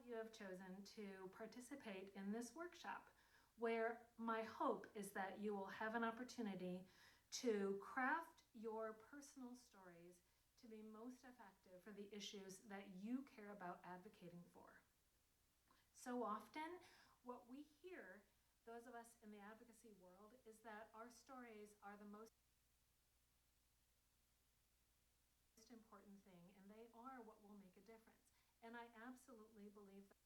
you have chosen to participate in this workshop, where my hope is that you will have an opportunity to craft your personal stories to be most effective for the issues that you care about advocating for. So often, what we hear, those of us in the advocacy world, is that our stories are the most important thing, and they are what will make a difference. And I absolutely believe that.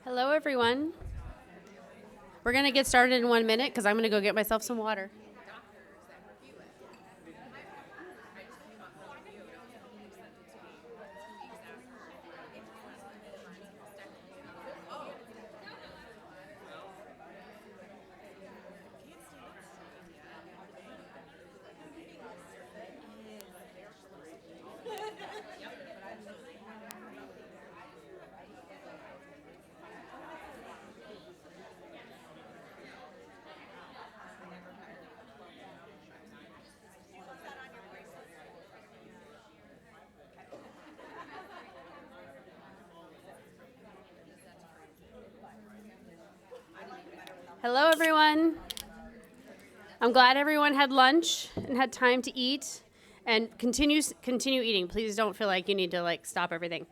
Hello, everyone. We're going to get started in 1 minute because I'm going to go get myself some water. Hello, everyone. I'm glad everyone had lunch and had time to eat, and continue eating. Please don't feel like you need to stop everything.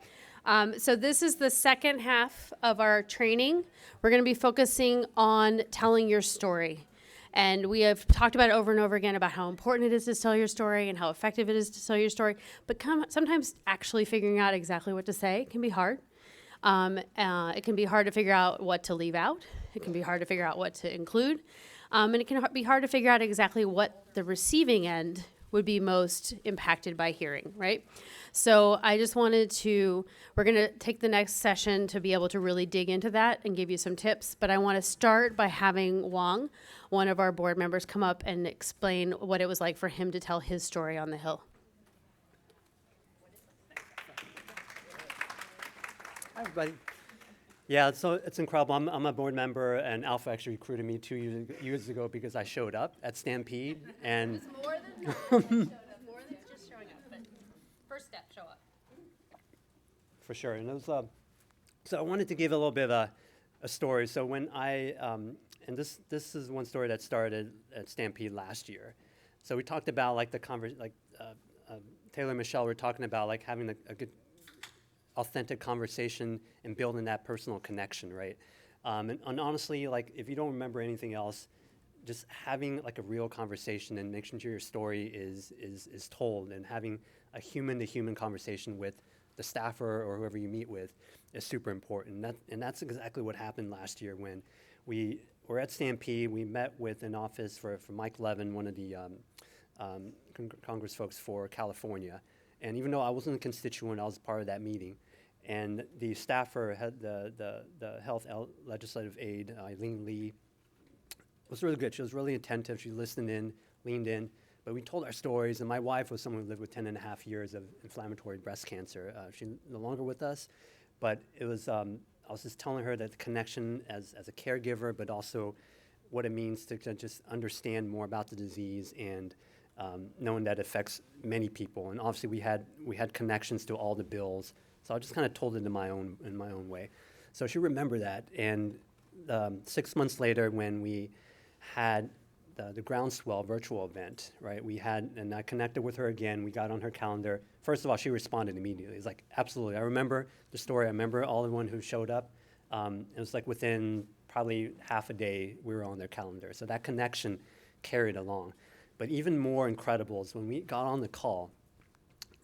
So this is the second half of our training. We're going to be focusing on telling your story. And we have talked about it over and over again about how important it is to tell your story and how effective it is to tell your story. But sometimes actually figuring out exactly what to say can be hard. It can be hard to figure out what to leave out. It can be hard to figure out what to include. And it can be hard to figure out exactly what the receiving end would be most impacted by hearing, right? So I just wanted we're going to take the next session to be able to really dig into that and give you some tips. But I want to start by having Wong, one of our board members, come up and explain what it was like for him to tell his story on the Hill. Hi, everybody. Yeah, so it's incredible. I'm a board member, and Alpha actually recruited me 2 years ago because I showed up at Stampede. And It's more than showed up, more than just showing up. But first step, show up. For sure. And it was, so I wanted to give a little bit of a story. So when and this is one story that started at Stampede last year. So we talked about Taylor and Michelle were talking about having a good authentic conversation and building that personal connection, right? And honestly, if you don't remember anything else, just having a real conversation and making sure your story is told, and having a human-to-human conversation with the staffer or whoever you meet with is super important. And that's exactly what happened last year when we were at Stampede. We met with an office for Mike Levin, one of the Congress folks for California. And even though I wasn't a constituent, I was part of that meeting. And the staffer, had the health legislative aide, Eileen Lee, was really good. She was really attentive. She listened in, leaned in. But we told our stories, and my wife was someone who lived with 10 and a half years of inflammatory breast cancer. She's no longer with us, but it was, I was just telling her that the connection as a caregiver, but also what it means to just understand more about the disease, and knowing that it affects many people. And obviously we had connections to all the bills. So I just kind of told it in my own way. So she remembered that. And 6 months later, when we had the Groundswell virtual event, right? And I connected with her again. We got on her calendar. First of all, she responded immediately. It's absolutely. I remember the story. I remember all the one who showed up. It was within probably half a day, we were on their calendar. So that connection carried along. But even more incredible is when we got on the call,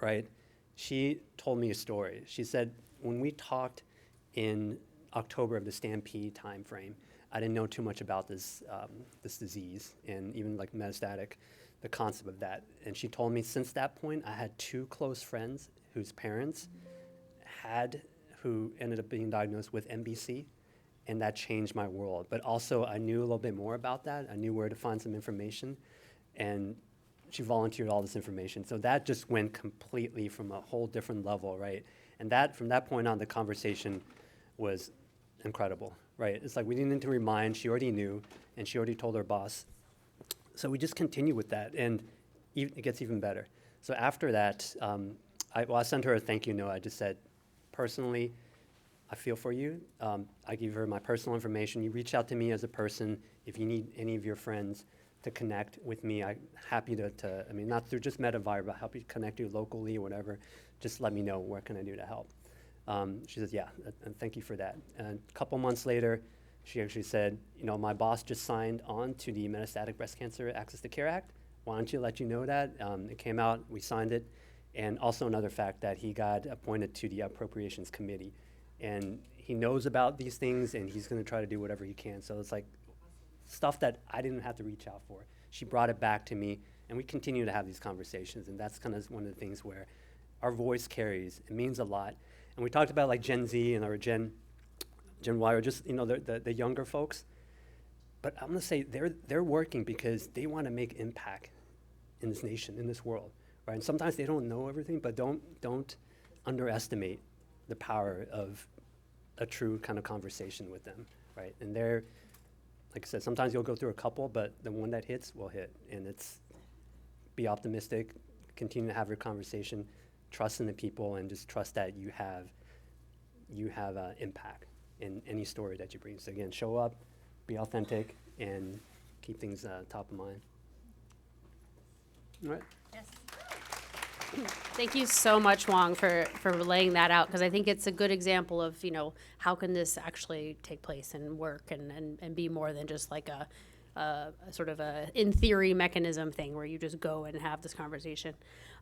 right? She told me a story. She said, when we talked in October of the Stampede timeframe, I didn't know too much about this disease, and even metastatic, the concept of that. And she told me since that point, I had 2 close friends whose parents who ended up being diagnosed with MBC, and that changed my world. But also, I knew a little bit more about that. I knew where to find some information, and she volunteered all this information. So that just went completely from a whole different level, right? And from that point on, the conversation was incredible, right? It's we didn't need to remind, she already knew, and she already told her boss. So we just continue with that, and it gets even better. So after that, I sent her a thank you note. I just said, personally, I feel for you. I give her my personal information. You reach out to me as a person. If you need any of your friends to connect with me, I'm happy to not through just METAvivor, but help you connect you locally or whatever. Just let me know, what can I do to help? She says, yeah, and thank you for that. And a couple months later, she actually said, my boss just signed on to the Metastatic Breast Cancer Access to Care Act. Why don't you let you know that? It came out, we signed it. And also another fact that he got appointed to the Appropriations Committee. And he knows about these things, and he's gonna try to do whatever he can. So it's stuff that I didn't have to reach out for. She brought it back to me, and we continue to have these conversations, and that's kind of one of the things where our voice carries. It means a lot. And we talked about Gen Z or Gen Y, or just the younger folks. But I'm gonna say they're working because they want to make impact in this nation, in this world, right? And sometimes they don't know everything, but don't underestimate the power of a true kind of conversation with them, right? And they're, like I said, sometimes you'll go through a couple, but the one that hits will hit. And it's be optimistic, continue to have your conversation, trust in the people, and just trust that you have impact in any story that you bring. So again, show up, be authentic, and keep things top of mind. All right. Yes. Thank you so much, Wong, for laying that out, because I think it's a good example of, how can this actually take place and work and be more than just like a sort of a in theory mechanism thing where you just go and have this conversation.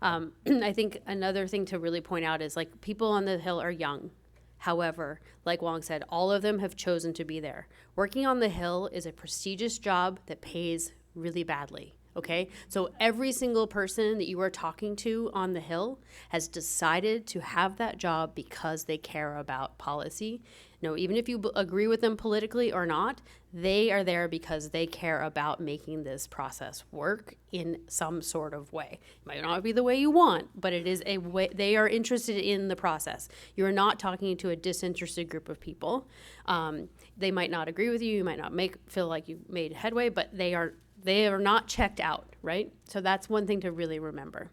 I think another thing to really point out is like people on the Hill are young. However, like Wong said, all of them have chosen to be there. Working on the Hill is a prestigious job that pays really badly. Okay, so every single person that you are talking to on the Hill has decided to have that job because they care about policy. No, even if you agree with them politically or not, they are there because they care about making this process work in some sort of way. It might not be the way you want, but it is a way. They are interested in the process. You are not talking to a disinterested group of people. They might not agree with you. You might not feel like you made headway, but they are not checked out, right? So that's one thing to really remember.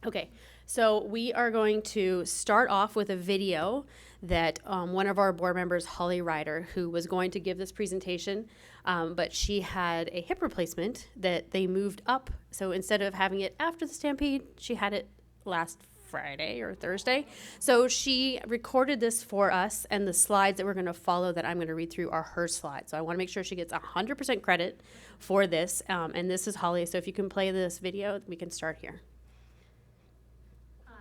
Okay, so we are going to start off with a video that one of our board members, Holly Ryder, who was going to give this presentation, but she had a hip replacement that they moved up. So instead of having it after the Stampede, she had it last Friday or Thursday. So she recorded this for us, and the slides that we're going to follow that I'm going to read through are her slides. So I want to make sure she gets 100% credit for this. And this is Holly. So if you can play this video, we can start here. Hi,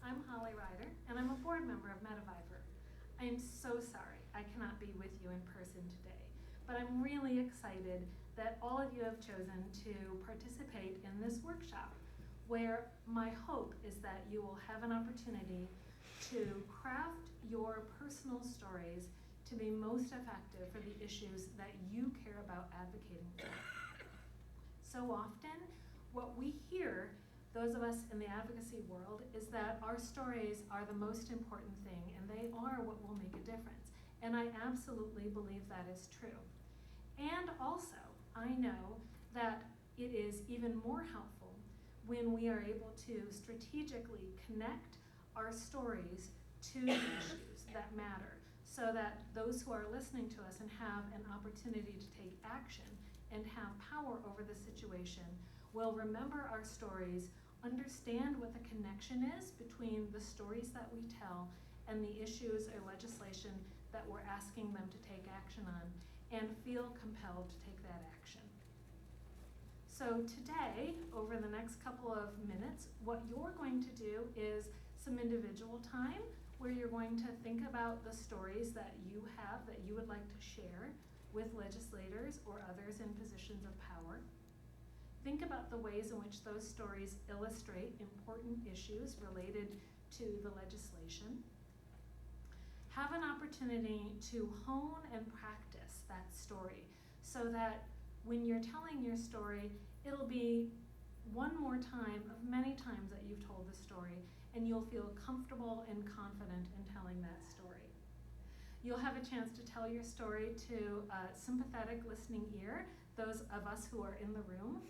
I'm Holly Ryder, and I'm a board member of METAvivor. I am so sorry I cannot be with you in person today, but I'm really excited that all of you have chosen to participate in this workshop, where my hope is that you will have an opportunity to craft your personal stories to be most effective for the issues that you care about advocating for. So often, what we hear, those of us in the advocacy world, is that our stories are the most important thing, and they are what will make a difference. And I absolutely believe that is true. And also, I know that it is even more helpful when we are able to strategically connect our stories to the issues that matter, so that those who are listening to us and have an opportunity to take action and have power over the situation will remember our stories, understand what the connection is between the stories that we tell and the issues or legislation that we're asking them to take action on, and feel compelled to take that action. So today, over the next couple of minutes, what you're going to do is some individual time where you're going to think about the stories that you have that you would like to share with legislators or others in positions of power. Think about the ways in which those stories illustrate important issues related to the legislation. Have an opportunity to hone and practice that story so that when you're telling your story, it'll be one more time of many times that you've told the story, and you'll feel comfortable and confident in telling that story. You'll have a chance to tell your story to a sympathetic listening ear, those of us who are in the room,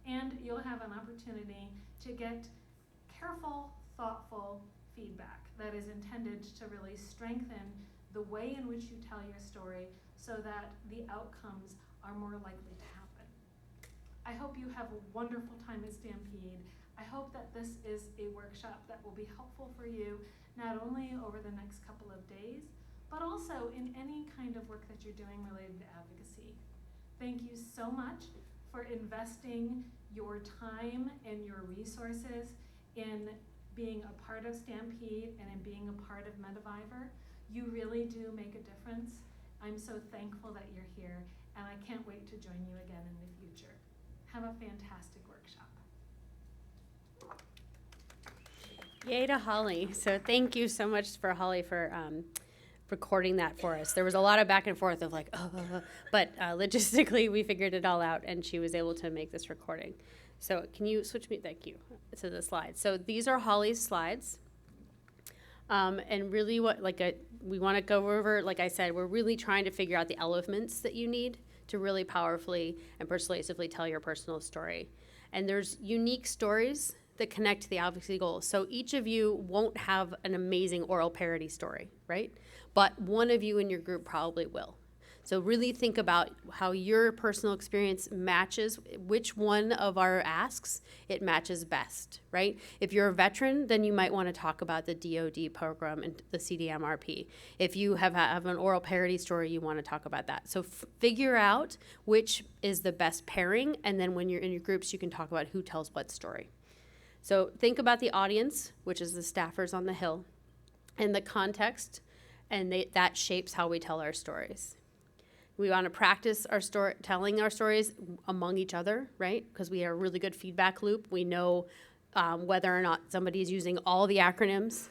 and you'll have an opportunity to get careful, thoughtful feedback that is intended to really strengthen the way in which you tell your story so that the outcomes are more likely to happen. I hope you have a wonderful time at Stampede. I hope that this is a workshop that will be helpful for you, not only over the next couple of days, but also in any kind of work that you're doing related to advocacy. Thank you so much for investing your time and your resources in being a part of Stampede and in being a part of METAvivor. You really do make a difference. I'm so thankful that you're here, and I can't wait to join you again in the future. Have a fantastic workshop. Yay to Holly. So thank you so much for Holly for recording that for us. There was a lot of back and forth of like, but logistically we figured it all out, and she was able to make this recording. So can you switch me, thank you, to the slides. So these are Holly's slides. And really we want to go over, like I said, we're really trying to figure out the elements that you need to really powerfully and persuasively tell your personal story. And there's unique stories that connect to the advocacy goals. So each of you won't have an amazing oral parody story, right? But one of you in your group probably will. So really think about how your personal experience matches which one of our asks it matches best, right? If you're a veteran, then you might want to talk about the DoD program and the CDMRP. If you have an oral parody story, you want to talk about that. So figure out which is the best pairing, and then when you're in your groups, you can talk about who tells what story. So think about the audience, which is the staffers on the Hill, and the context, and that shapes how we tell our stories. We want to practice telling our stories among each other, right? Because we have a really good feedback loop. We know whether or not somebody is using all the acronyms.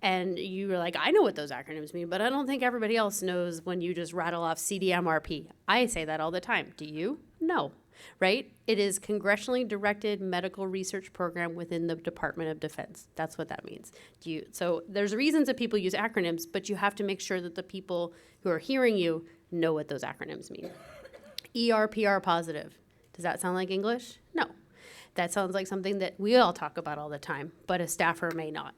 And you're like, I know what those acronyms mean, but I don't think everybody else knows when you just rattle off CDMRP. I say that all the time. Do you? No, right? It is congressionally directed medical research program within the Department of Defense. That's what that means. So there's reasons that people use acronyms, but you have to make sure that the people who are hearing you know what those acronyms mean. ERPR positive. Does that sound like English? No. That sounds like something that we all talk about all the time, but a staffer may not.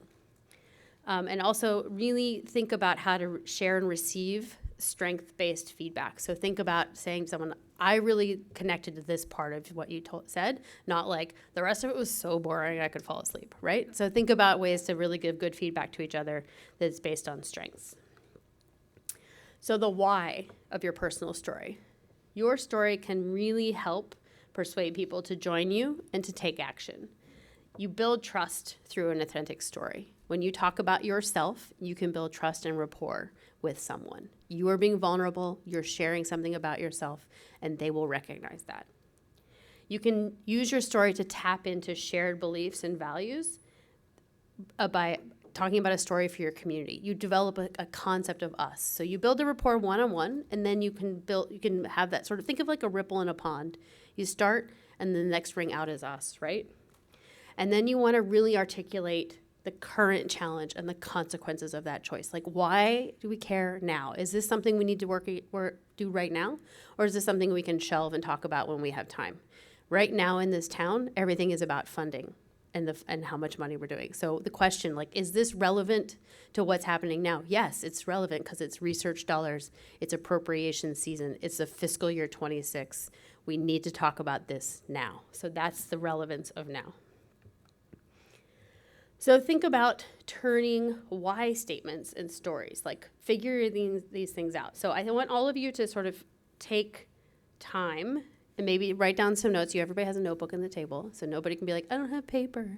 And also really think about how to share and receive strength-based feedback. So think about saying to someone, I really connected to this part of what you said, not like the rest of it was so boring I could fall asleep, right? So think about ways to really give good feedback to each other that's based on strengths. So the why of your personal story. Your story can really help persuade people to join you and to take action. You build trust through an authentic story. When you talk about yourself, you can build trust and rapport with someone. You are being vulnerable, you're sharing something about yourself, and they will recognize that. You can use your story to tap into shared beliefs and values by talking about a story for your community. You develop a concept of us. So you build a rapport one-on-one, and then you can have that sort of, think of like a ripple in a pond. You start, and the next ring out is us, right? And then you want to really articulate the current challenge and the consequences of that choice. Like, why do we care now? Is this something we need to do right now? Or is this something we can shelve and talk about when we have time? Right now in this town, everything is about funding and how much money we're doing. So the question, like, is this relevant to what's happening now? Yes, it's relevant because it's research dollars, it's appropriation season, it's the fiscal year 26. We need to talk about this now. So that's the relevance of now. So think about turning why statements and stories, like figuring these things out. So I want all of you to sort of take time and maybe write down some notes. Everybody has a notebook on the table, so nobody can be like, I don't have paper.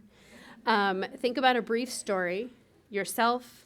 Think about a brief story, yourself,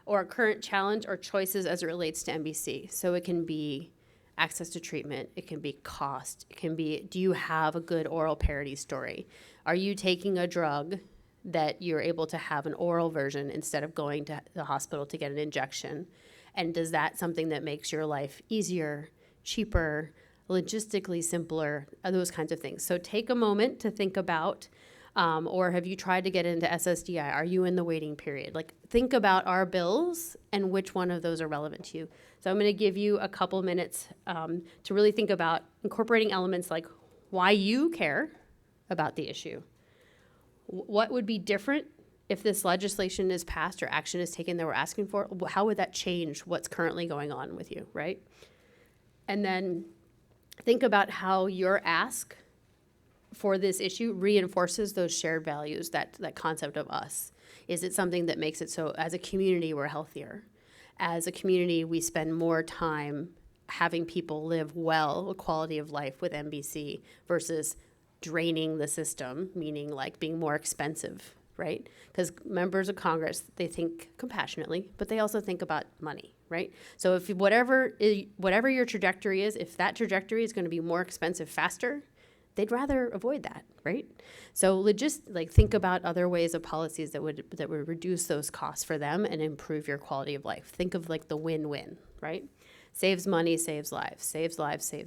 or a current challenge or choices as it relates to MBC. So it can be access to treatment, it can be cost, it can be, do you have a good oral parody story? Are you taking a drug that you're able to have an oral version instead of going to the hospital to get an injection? And does that something that makes your life easier, cheaper, logistically simpler, those kinds of things? So take a moment to think about, or have you tried to get into SSDI? Are you in the waiting period? Like, think about our bills and which one of those are relevant to you. So I'm going to give you a couple minutes to really think about incorporating elements like why you care about the issue. What would be different if this legislation is passed or action is taken that we're asking for? How would that change what's currently going on with you, right? And then think about how your ask for this issue reinforces those shared values, that concept of us. Is it something that makes it so as a community we're healthier? As a community, we spend more time having people live well, a quality of life with MBC versus draining the system, meaning like being more expensive, right? Because members of Congress, they think compassionately, but they also think about money, right? So if whatever your trajectory is, if that trajectory is going to be more expensive faster, they'd rather avoid that, right? So just like think about other ways of policies that would reduce those costs for them and improve your quality of life. Think of like the win-win, right? Saves money, saves lives, saves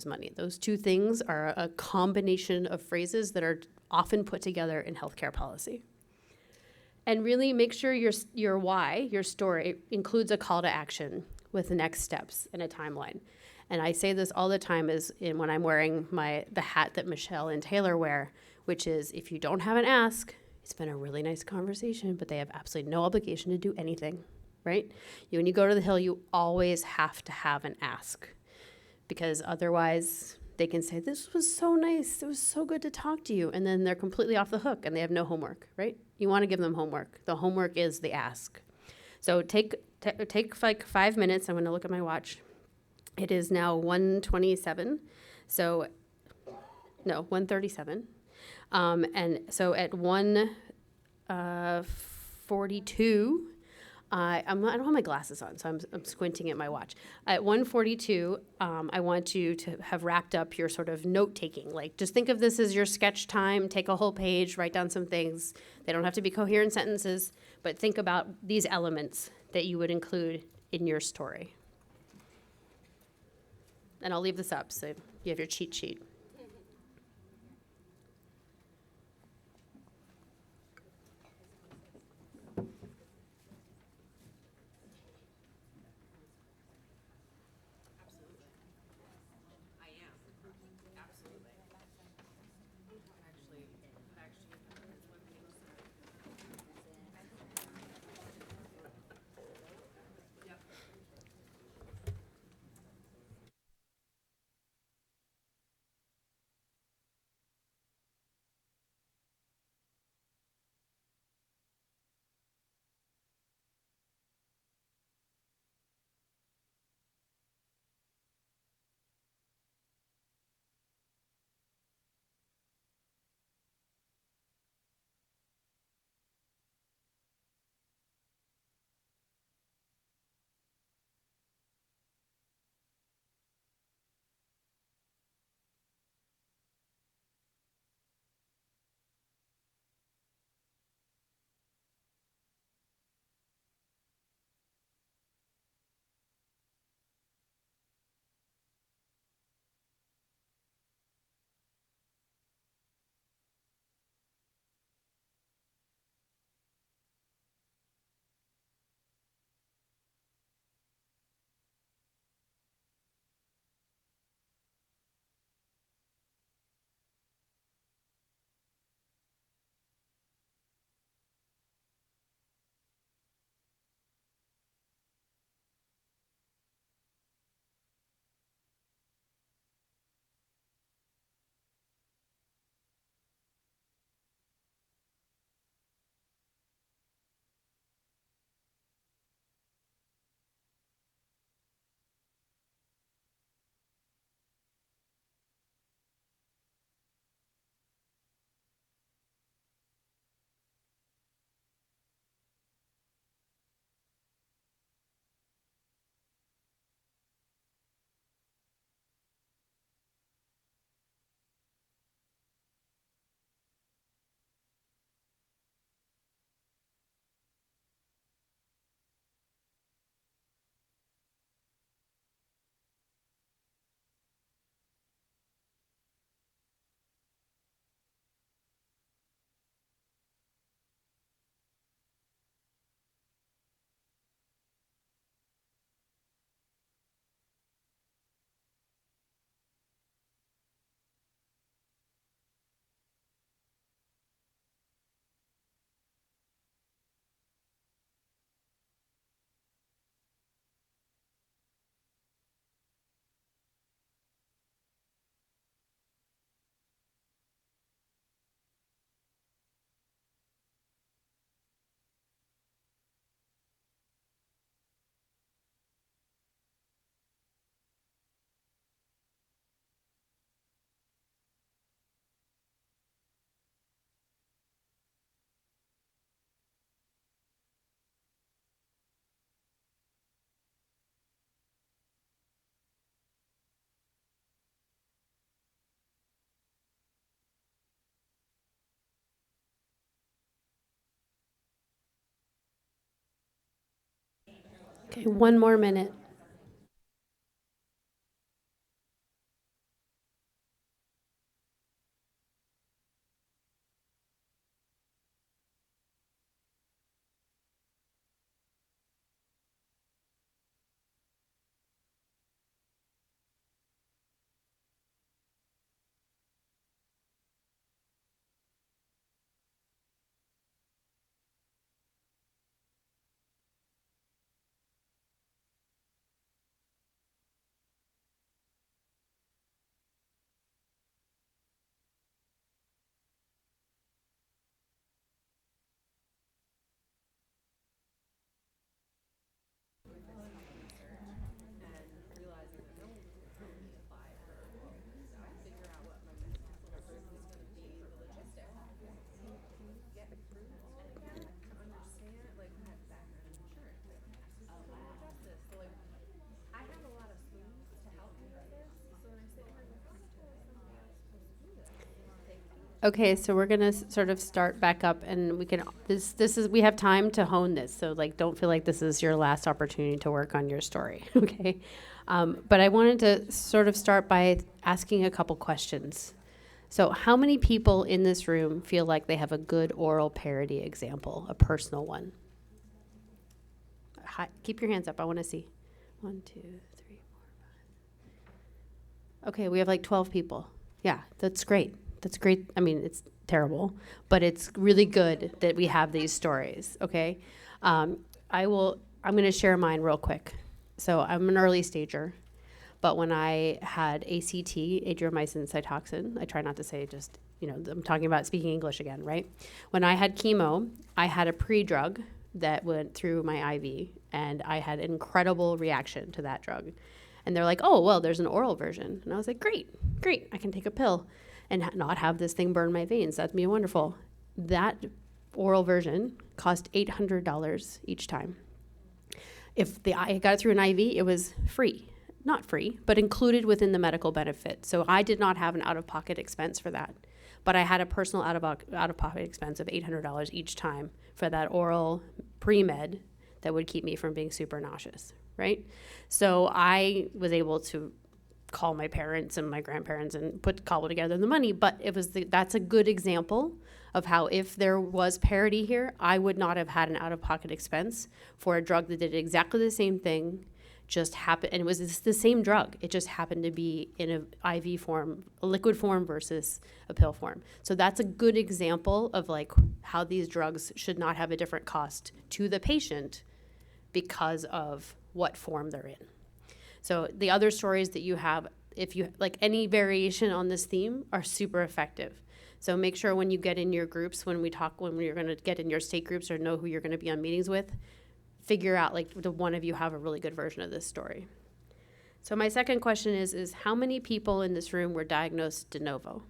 money. Those two things are a combination of phrases that are often put together in healthcare policy. And really make sure your why, your story, includes a call to action with the next steps and a timeline. And I say this all the time when I'm wearing the hat that Michelle and Taylor wear, which is, if you don't have an ask, it's been a really nice conversation, but they have absolutely no obligation to do anything, right? When you go to the Hill, you always have to have an ask. because otherwise they can say, this was so nice, it was so good to talk to you, and then they're completely off the hook and they have no homework, right? You want to give them homework. The homework is the ask. So take like 5 minutes. I'm going to look at my watch. It is now 1:27. So, no, 1:37. And so at 1:42, I don't have my glasses on, so I'm squinting at my watch. At 1:42, I want you to have wrapped up your sort of note-taking. Like, just think of this as your sketch time. Take a whole page, write down some things. They don't have to be coherent sentences, but think about these elements that you would include in your story. And I'll leave this up so you have your cheat sheet. Okay, 1 more minute. Okay, so we're gonna sort of start back up, and we have time to hone this. So like, don't feel like this is your last opportunity to work on your story. Okay, but I wanted to sort of start by asking a couple questions. So, how many people in this room feel like they have a good oral parody example, a personal one? Keep your hands up. I want to see. 1, 2, 3, 4, 5. Okay, we have like 12 people. Yeah, that's great. That's great. I mean, it's terrible, but it's really good that we have these stories. Okay, I'm going to share mine real quick. So I'm an early stager, but when I had ACT, adriamycin cytoxin, I try not to say just, I'm talking about speaking English again, right? When I had chemo, I had a pre-drug that went through my IV, and I had an incredible reaction to that drug. And they're like, oh, well, there's an oral version. And I was like, great, I can take a pill and not have this thing burn my veins. That'd be wonderful. That oral version cost $800 each time. If I got it through an IV, it was free. Not free, but included within the medical benefit. So I did not have an out-of-pocket expense for that. But I had a personal out-of-pocket expense of $800 each time for that oral pre-med that would keep me from being super nauseous, right? So I was able to call my parents and my grandparents and cobble together the money, but that's a good example of how if there was parity here, I would not have had an out-of-pocket expense for a drug that did exactly the same thing, and it was the same drug. It just happened to be in an IV form, a liquid form versus a pill form. So that's a good example of like how these drugs should not have a different cost to the patient because of what form they're in. So the other stories that you have, if you like any variation on this theme, are super effective. So make sure when you get in your groups, when you're going to get in your state groups or know who you're going to be on meetings with, figure out like the one of you have a really good version of this story. So my second question is how many people in this room were diagnosed de novo?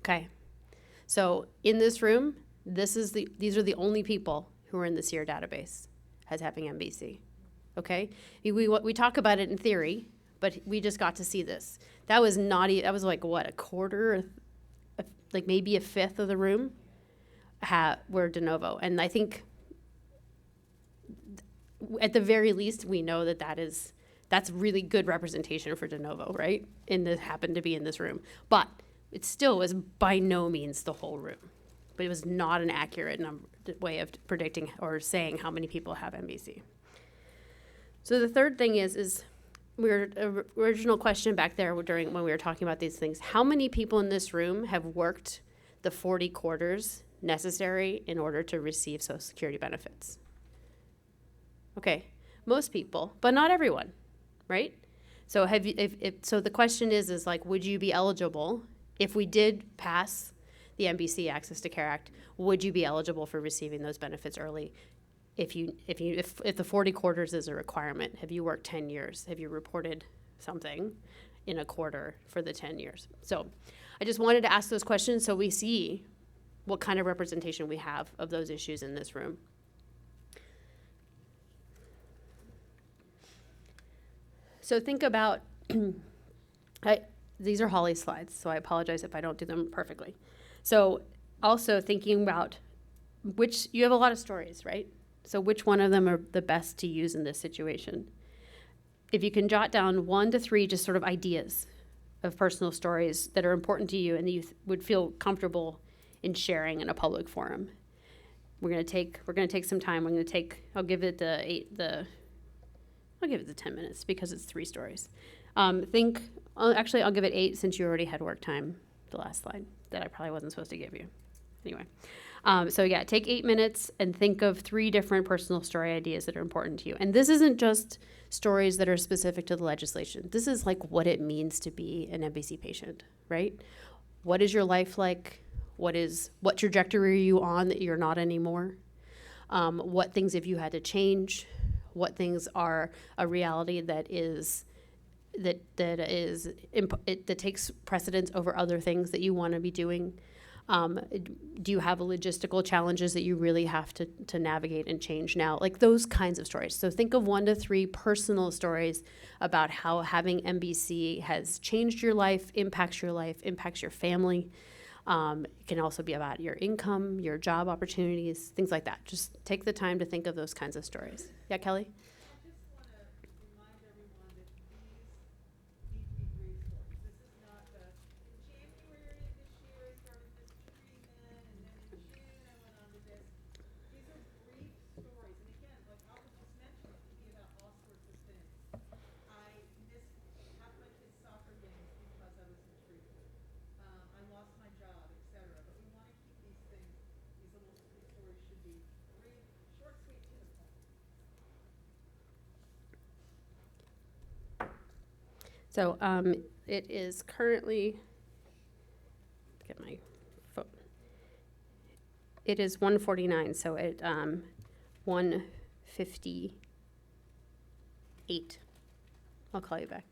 Okay. So in this room, these are the only people who are in the SEER database as having MBC. Okay? We talk about it in theory, but we just got to see this. That was like what, a quarter, like maybe a fifth of the room were de novo. And I think at the very least, we know that's really good representation for de novo, right? Happened to be in this room. But it still was by no means the whole room. But it was not an accurate way of predicting or saying how many people have MBC. So the third thing is original question back there when we were talking about these things. How many people in this room have worked the 40 quarters necessary in order to receive Social Security benefits? Okay, most people, but not everyone, right? So so the question is like, would you be eligible if we did pass the MBC Access to Care Act? Would you be eligible for receiving those benefits early? If the 40 quarters is a requirement, have you worked 10 years? Have you reported something in a quarter for the 10 years? So I just wanted to ask those questions so we see what kind of representation we have of those issues in this room. So think about, these are Holly's slides, so I apologize if I don't do them perfectly. So also thinking about you have a lot of stories, right? So which one of them are the best to use in this situation? If you can jot down 1 to 3 just sort of ideas of personal stories that are important to you and that you would feel comfortable in sharing in a public forum. We're gonna take some time. I'll give it the 10 minutes because it's 3 stories. I'll give it 8 since you already had work time the last slide that I probably wasn't supposed to give you. Anyway. Take 8 minutes and think of 3 different personal story ideas that are important to you. And this isn't just stories that are specific to the legislation. This is like what it means to be an MBC patient, right? What is your life like? What trajectory are you on that you're not anymore? What things have you had to change? What things are a reality that takes precedence over other things that you want to be doing? Do you have logistical challenges that you really have to navigate and change now? Like those kinds of stories. So think of 1 to 3 personal stories about how having MBC has changed your life, impacts your family. It can also be about your income, your job opportunities, things like that. Just take the time to think of those kinds of stories. Yeah, Kelly? I just want to remind everyone that these need to be brief stories. This is not the, in January of this year, I started this treatment, and then in June, I went on to this. These are brief stories. And again, like Alvin just mentioned, it can be about all sorts of things. I missed half my kids' soccer games because I was in treatment. I lost my job, etc. But we want to keep these things, these stories should be brief, short, sweet, to the point. So it is currently, get my phone. It is 1:49, so at 1:58. I'll call you back.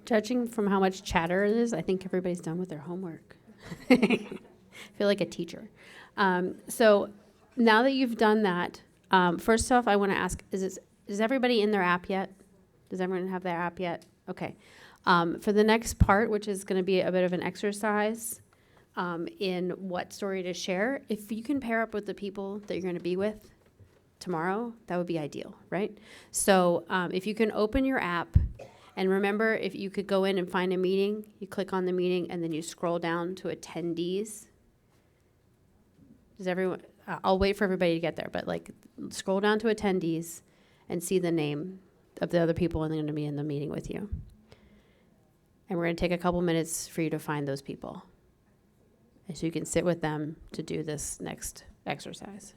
Judging from how much chatter it is, I think everybody's done with their homework. I feel like a teacher. So now that you've done that, first off, I want to ask, is everybody in their app yet? Does everyone have their app yet? Okay. For the next part, which is going to be a bit of an exercise in what story to share, if you can pair up with the people that you're going to be with tomorrow, that would be ideal, right? So if you can open your app, and remember, if you could go in and find a meeting, you click on the meeting, and then you scroll down to attendees. Does everyone, I'll wait for everybody to get there, but like scroll down to attendees and see the name of the other people and they're going to be in the meeting with you. And we're going to take a couple minutes for you to find those people. And so you can sit with them to do this next exercise.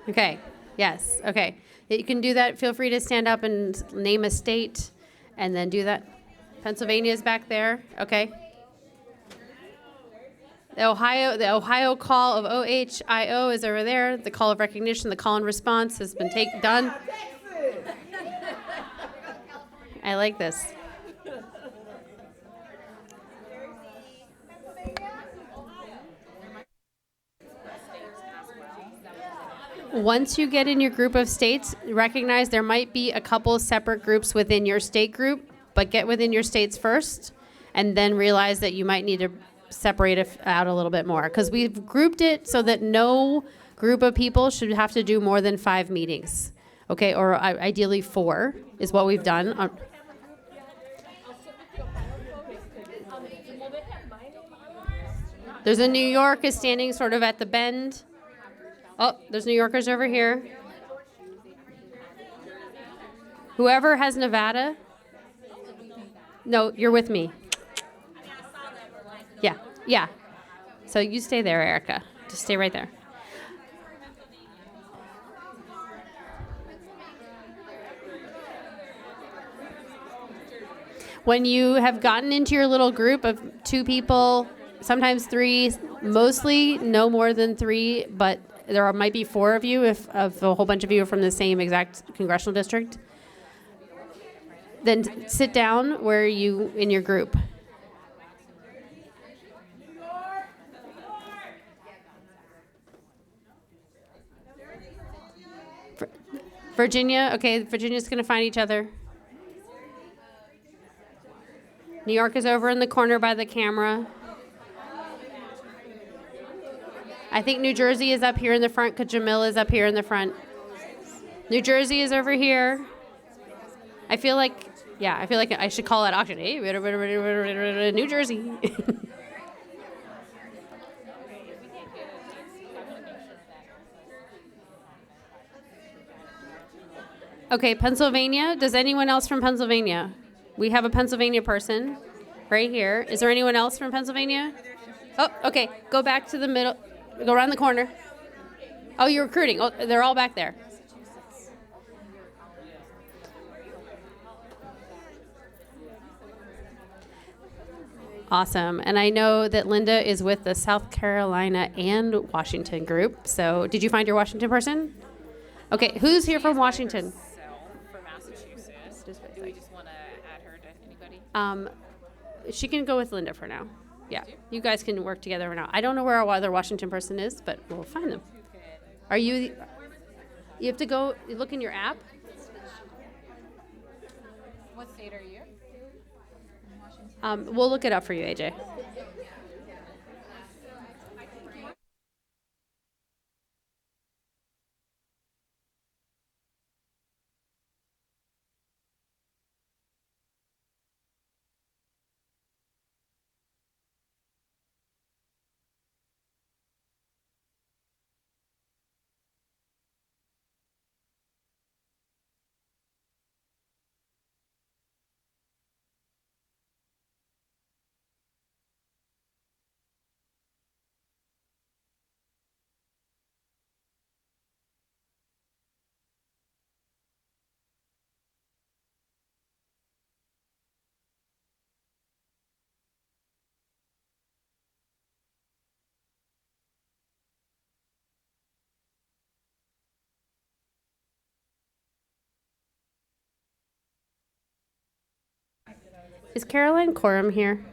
Okay, yes, okay. You can do that. Feel free to stand up and name a state and then do that. Pennsylvania is back there, okay. The Ohio call of OHIO is over there. The call of recognition, the call and response has been done. I like this. Once you get in your group of states, recognize there might be a couple separate groups within your state group, but get within your states first, and then realize that you might need to separate it out a little bit more. Because we've grouped it so that no group of people should have to do more than 5 meetings. Okay, or ideally 4 is what we've done. There's a New York is standing sort of at the bend. Oh, there's New Yorkers over here. Whoever has Nevada. No, you're with me. Yeah, yeah. So you stay there, Erica. Just stay right there. When you have gotten into your little group of 2 people, sometimes 3, mostly no more than 3, but there might be 4 of you if a whole bunch of you are from the same exact congressional district. Then sit down where you in your group. Virginia, okay, Virginia's going to find each other. New York is over in the corner by the camera. I think New Jersey is up here in the front because Jamil is up here in the front. New Jersey is over here. I feel like I should call that auction. Hey, New Jersey. Okay, Pennsylvania. Does anyone else from Pennsylvania? We have a Pennsylvania person right here. Is there anyone else from Pennsylvania? Oh, okay. Go back to the middle. Go around the corner. Oh, you're recruiting. Oh, they're all back there. Awesome. And I know that Linda is with the South Carolina and Washington group. So did you find your Washington person? Okay, who's here from Washington? For Massachusetts, do we just want to add her to anybody? She can go with Linda for now. Yeah, you guys can work together for now. I don't know where our other Washington person is, but we'll find them. Are you have to go look in your app? What state are you? We'll look it up for you, AJ. Is Caroline Corum here?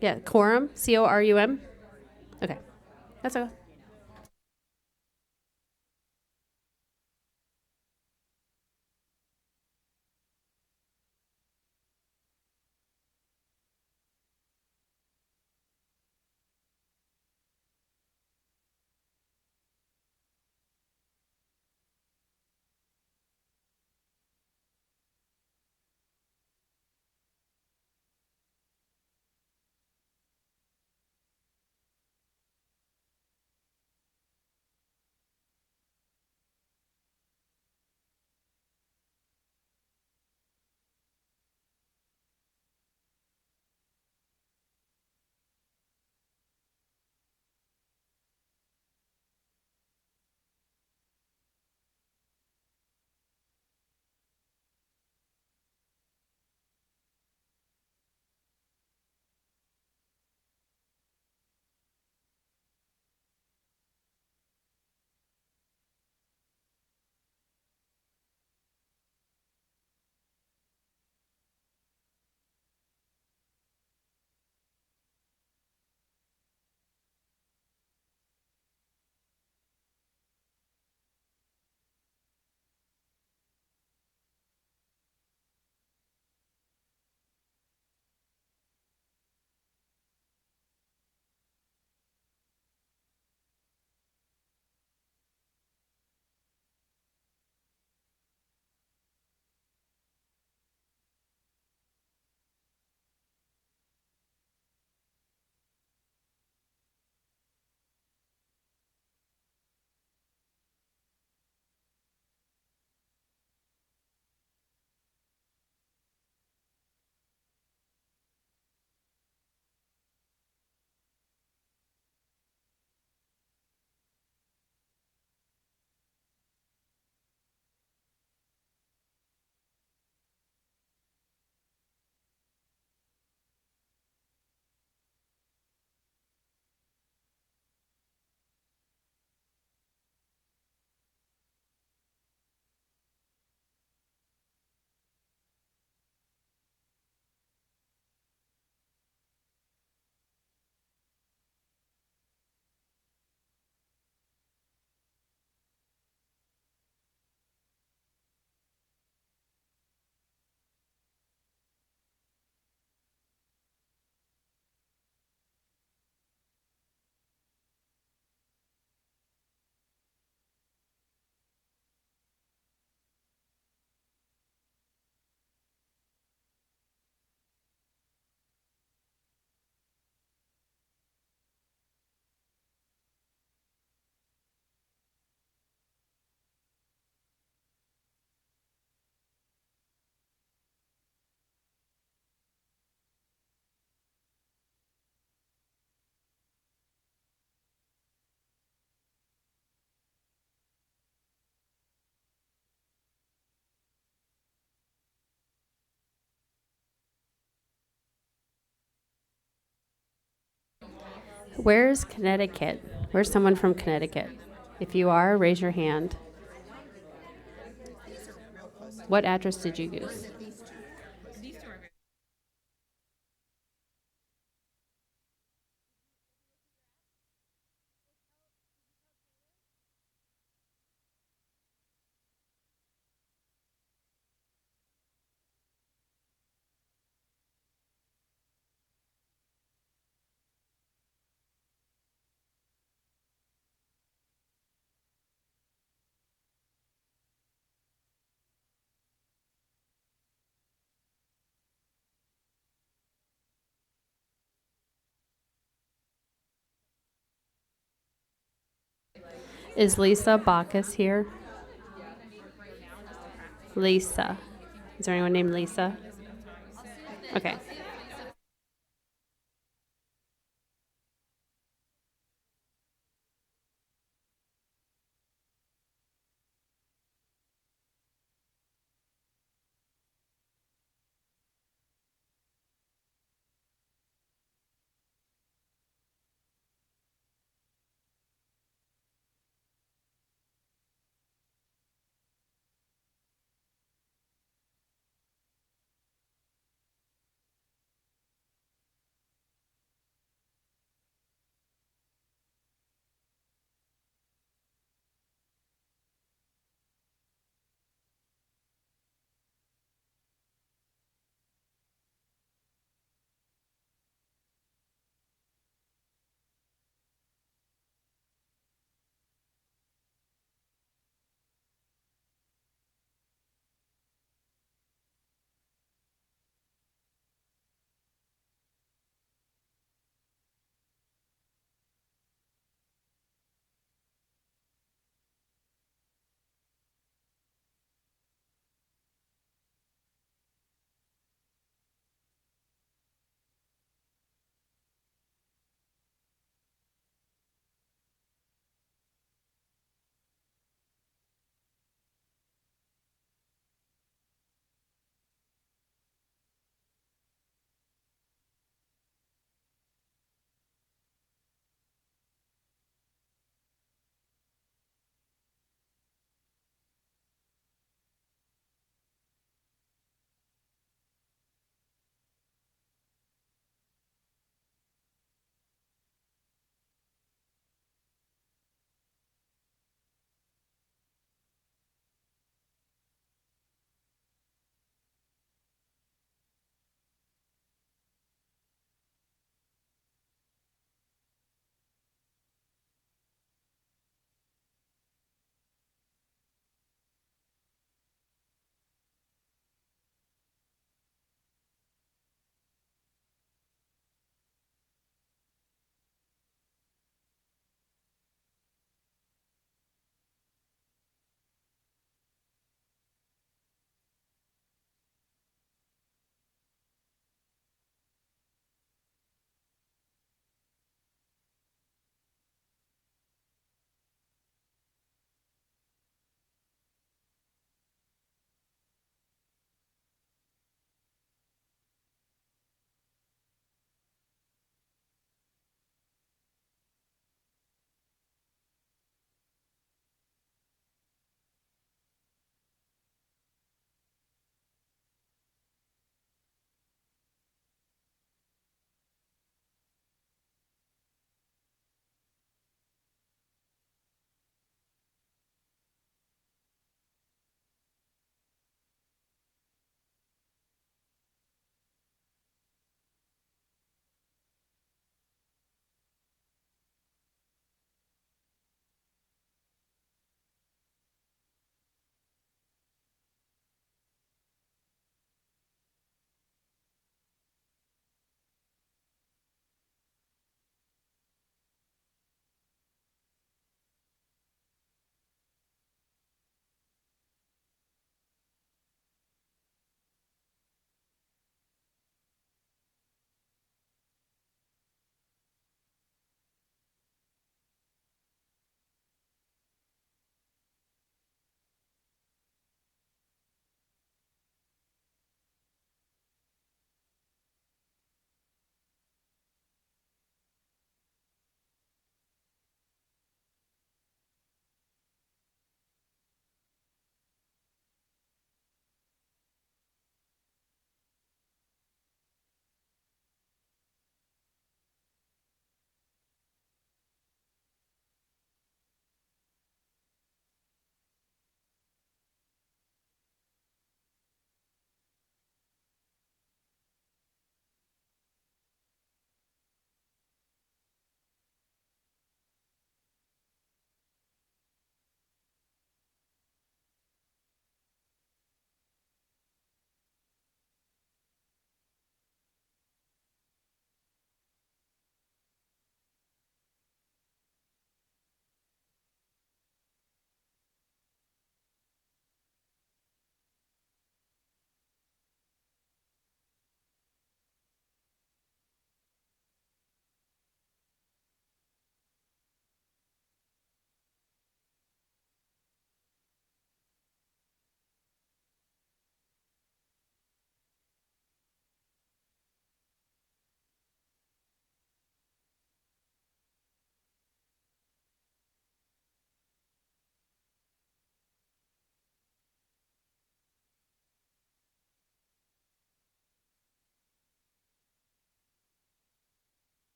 Yeah, Corum, Corum. Okay, that's okay. Where's Connecticut? Where's someone from Connecticut? If you are, raise your hand. What address did you use? Is Lisa Bacchus here? Lisa. Is there anyone named Lisa? Okay.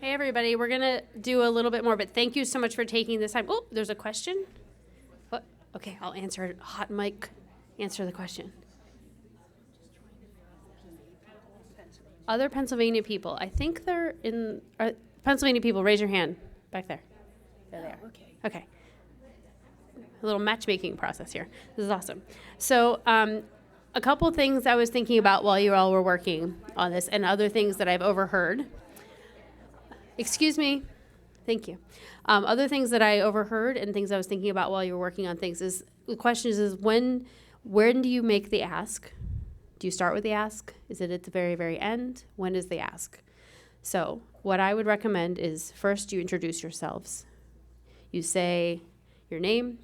Hey, everybody, we're going to do a little bit more, but thank you so much for taking this time. Oh, there's a question? What? Okay, I'll answer it. Hot mic, answer the question. Other Pennsylvania people. I think they're in, Pennsylvania people, raise your hand back there. There they are. Okay. A little matchmaking process here. This is awesome. So, a couple things I was thinking about while you all were working on this, and other things that I've overheard. Excuse me. Thank you. Other things that I overheard and things I was thinking about while you were working on things is, the question is when do you make the ask? Do you start with the ask? Is it at the very, very end? When is the ask? So what I would recommend is first you introduce yourselves. You say your name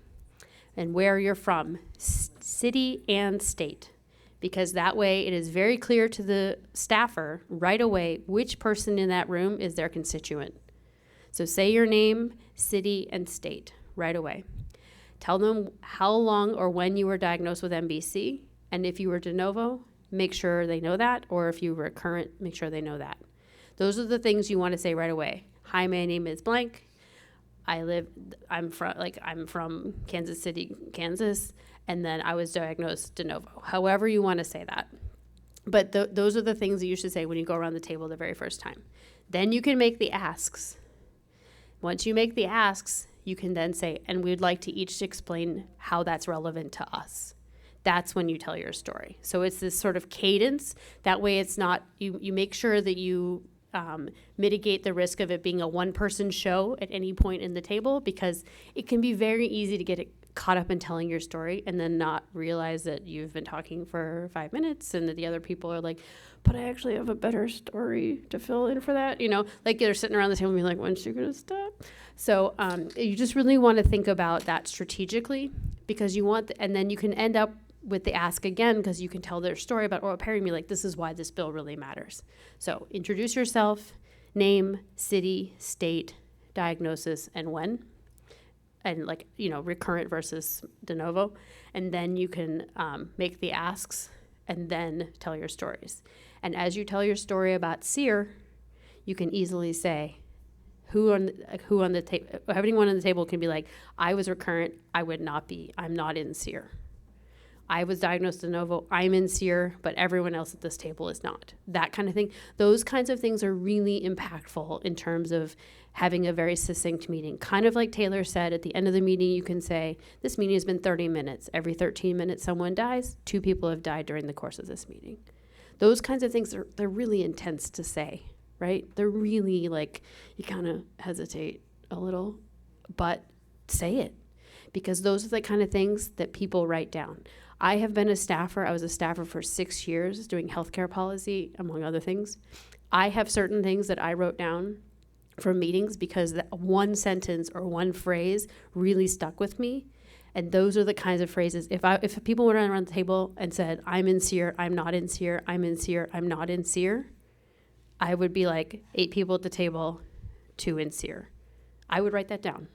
and where you're from, city and state, because that way it is very clear to the staffer right away which person in that room is their constituent. So say your name, city, and state right away. Tell them how long or when you were diagnosed with MBC, and if you were de novo, make sure they know that, or if you were current, make sure they know that. Those are the things you want to say right away. Hi, my name is blank. I'm from Kansas City, Kansas, and then I was diagnosed de novo. However you want to say that. But those are the things that you should say when you go around the table the very first time. Then you can make the asks. Once you make the asks, you can then say, and we'd like to each explain how that's relevant to us. That's when you tell your story. So it's this sort of cadence. That way it's not, you make sure that you mitigate the risk of it being a one-person show at any point in the table, because it can be very easy to get caught up in telling your story and then not realize that you've been talking for 5 minutes and that the other people are like, but I actually have a better story to fill in for that. Like they're sitting around the table and being like, when's she gonna stop? So you just really want to think about that strategically, because you want, and then you can end up with the ask again, because you can tell their story about oral parity and be like, this is why this bill really matters. So introduce yourself, name, city, state, diagnosis, and when. And recurrent versus de novo. And then you can make the asks and then tell your stories. And as you tell your story about SEER, you can easily say, anyone on the table can be like, I was recurrent, I'm not in SEER. I was diagnosed de novo, I'm in SEER, but everyone else at this table is not. That kind of thing. Those kinds of things are really impactful in terms of having a very succinct meeting. Kind of like Taylor said, at the end of the meeting, you can say, this meeting has been 30 minutes. Every 13 minutes someone dies. 2 people have died during the course of this meeting. Those kinds of things, they're really intense to say, right? They're really like, you kind of hesitate a little, but say it. Because those are the kind of things that people write down. I have been a staffer. I was a staffer for 6 years doing healthcare policy, among other things. I have certain things that I wrote down from meetings because that one sentence or one phrase really stuck with me. And those are the kinds of phrases, if people went around the table and said, I'm in SEER, I'm not in SEER, I'm in SEER, I'm not in SEER, I would be like 8 people at the table, 2 in SEER. I would write that down.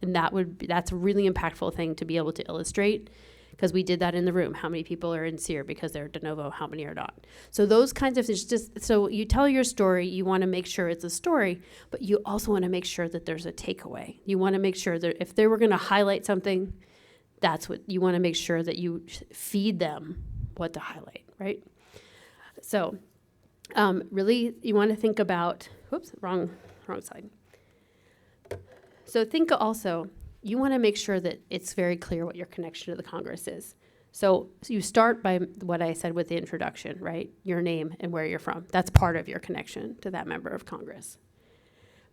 And that's a really impactful thing to be able to illustrate, because we did that in the room. How many people are in SEER because they're de novo, how many are not? So those kinds of things, so you tell your story, you want to make sure it's a story, but you also want to make sure that there's a takeaway. You want to make sure that if they were going to highlight something, that's what you want to make sure that you feed them what to highlight, right? So really you want to think about, wrong slide. So think also, you want to make sure that it's very clear what your connection to the Congress is. So you start by what I said with the introduction, right? Your name and where you're from. That's part of your connection to that member of Congress.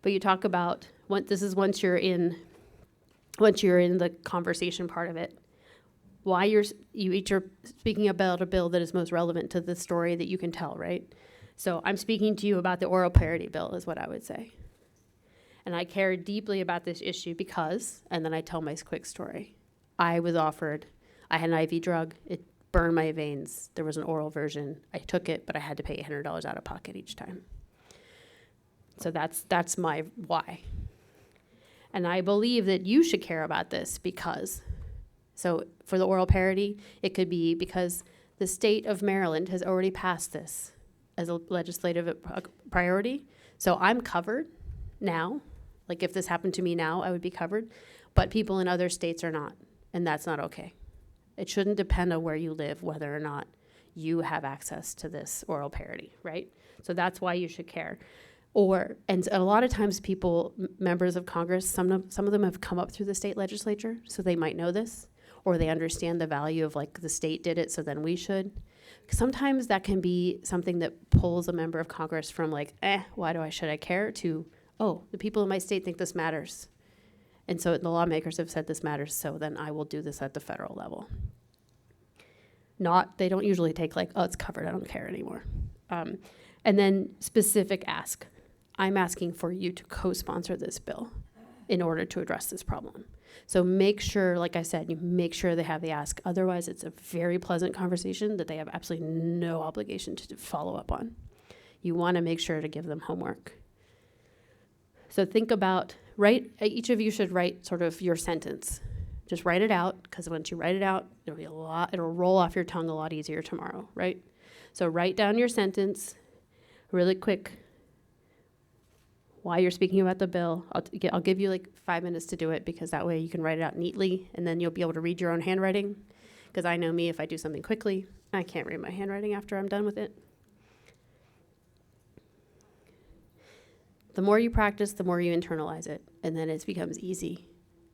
But you talk about, once you're in the conversation part of it, why you each are speaking about a bill that is most relevant to the story that you can tell, right? So I'm speaking to you about the oral parity bill is what I would say. And I care deeply about this issue because, and then I tell my quick story. I had an IV drug, it burned my veins. There was an oral version. I took it, but I had to pay $800 out of pocket each time. So that's my why. And I believe that you should care about this because, so for the oral parity, it could be because the state of Maryland has already passed this as a legislative priority. So I'm covered. now. Like if this happened to me now, I would be covered, but people in other states are not, and that's not okay. It shouldn't depend on where you live, whether or not you have access to this oral parity, right? So that's why you should care. And a lot of times people, members of Congress, some of them have come up through the state legislature, so they might know this, or they understand the value of like the state did it, so then we should. Sometimes that can be something that pulls a member of Congress from like, should I care, to, oh, the people in my state think this matters. And so the lawmakers have said this matters, so then I will do this at the federal level. They don't usually take like, oh, it's covered, I don't care anymore. And then specific ask. I'm asking for you to co-sponsor this bill in order to address this problem. So make sure, like I said, you make sure they have the ask. Otherwise, it's a very pleasant conversation that they have absolutely no obligation to follow up on. You want to make sure to give them homework. So think about, each of you should write sort of your sentence. Just write it out, because once you write it out, it'll roll off your tongue a lot easier tomorrow, right? So write down your sentence really quick. Why you're speaking about the bill. I'll give you like 5 minutes to do it, because that way you can write it out neatly, and then you'll be able to read your own handwriting. Because I know me, if I do something quickly, I can't read my handwriting after I'm done with it. The more you practice, the more you internalize it, and then it becomes easy.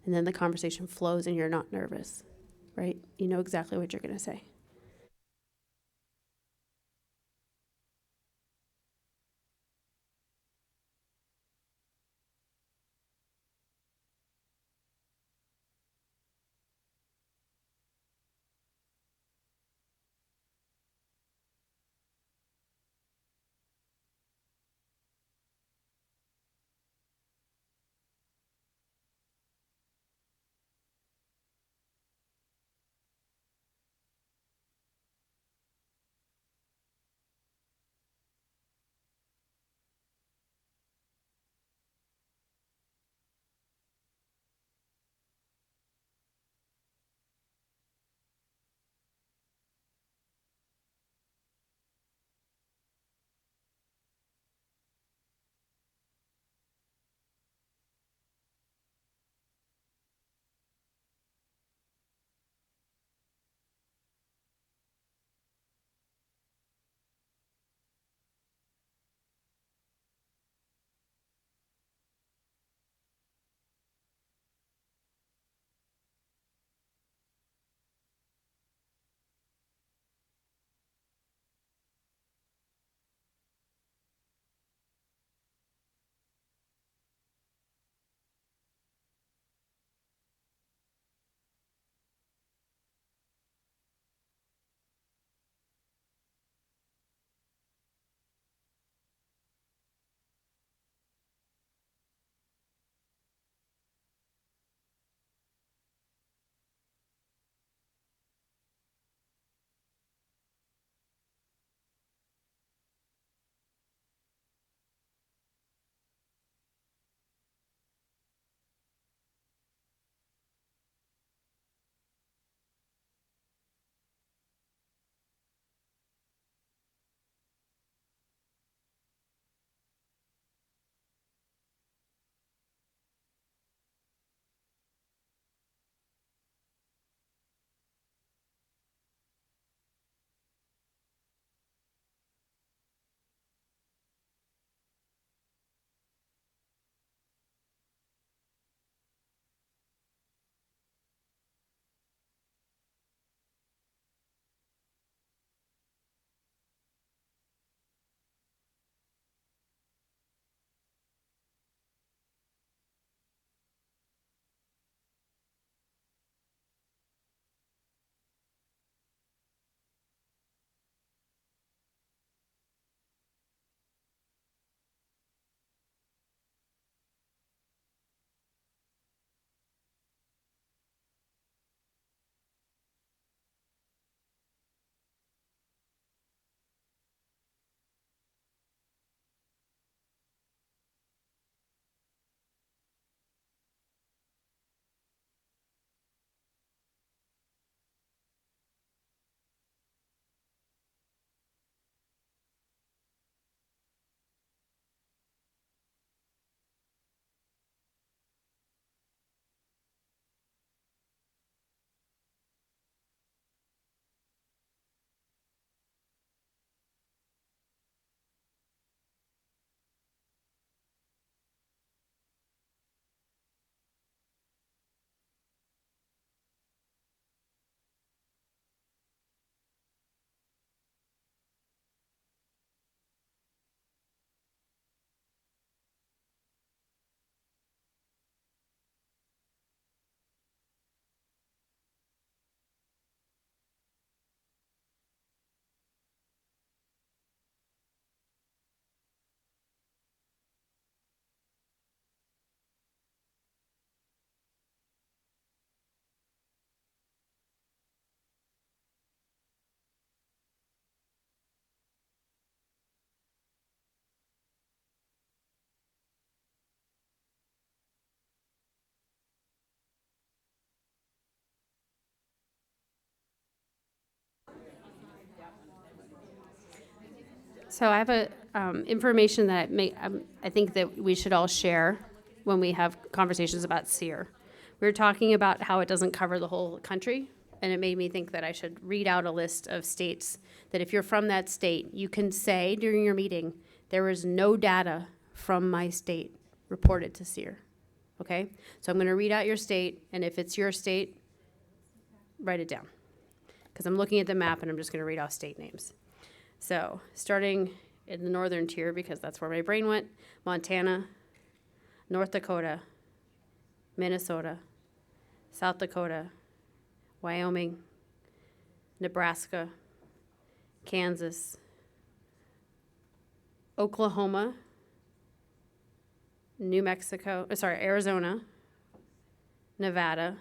And then the conversation flows and you're not nervous, right? You know exactly what you're going to say. So I have a information that I think that we should all share when we have conversations about SEER. We were talking about how it doesn't cover the whole country, and it made me think that I should read out a list of states that if you're from that state, you can say during your meeting, there is no data from my state reported to SEER. Okay? So I'm going to read out your state, and if it's your state, write it down. Because I'm looking at the map, and I'm just going to read off state names. So starting in the northern tier, because that's where my brain went, Montana, North Dakota, Minnesota, South Dakota, Wyoming, Nebraska, Kansas, Oklahoma, Arizona, Nevada,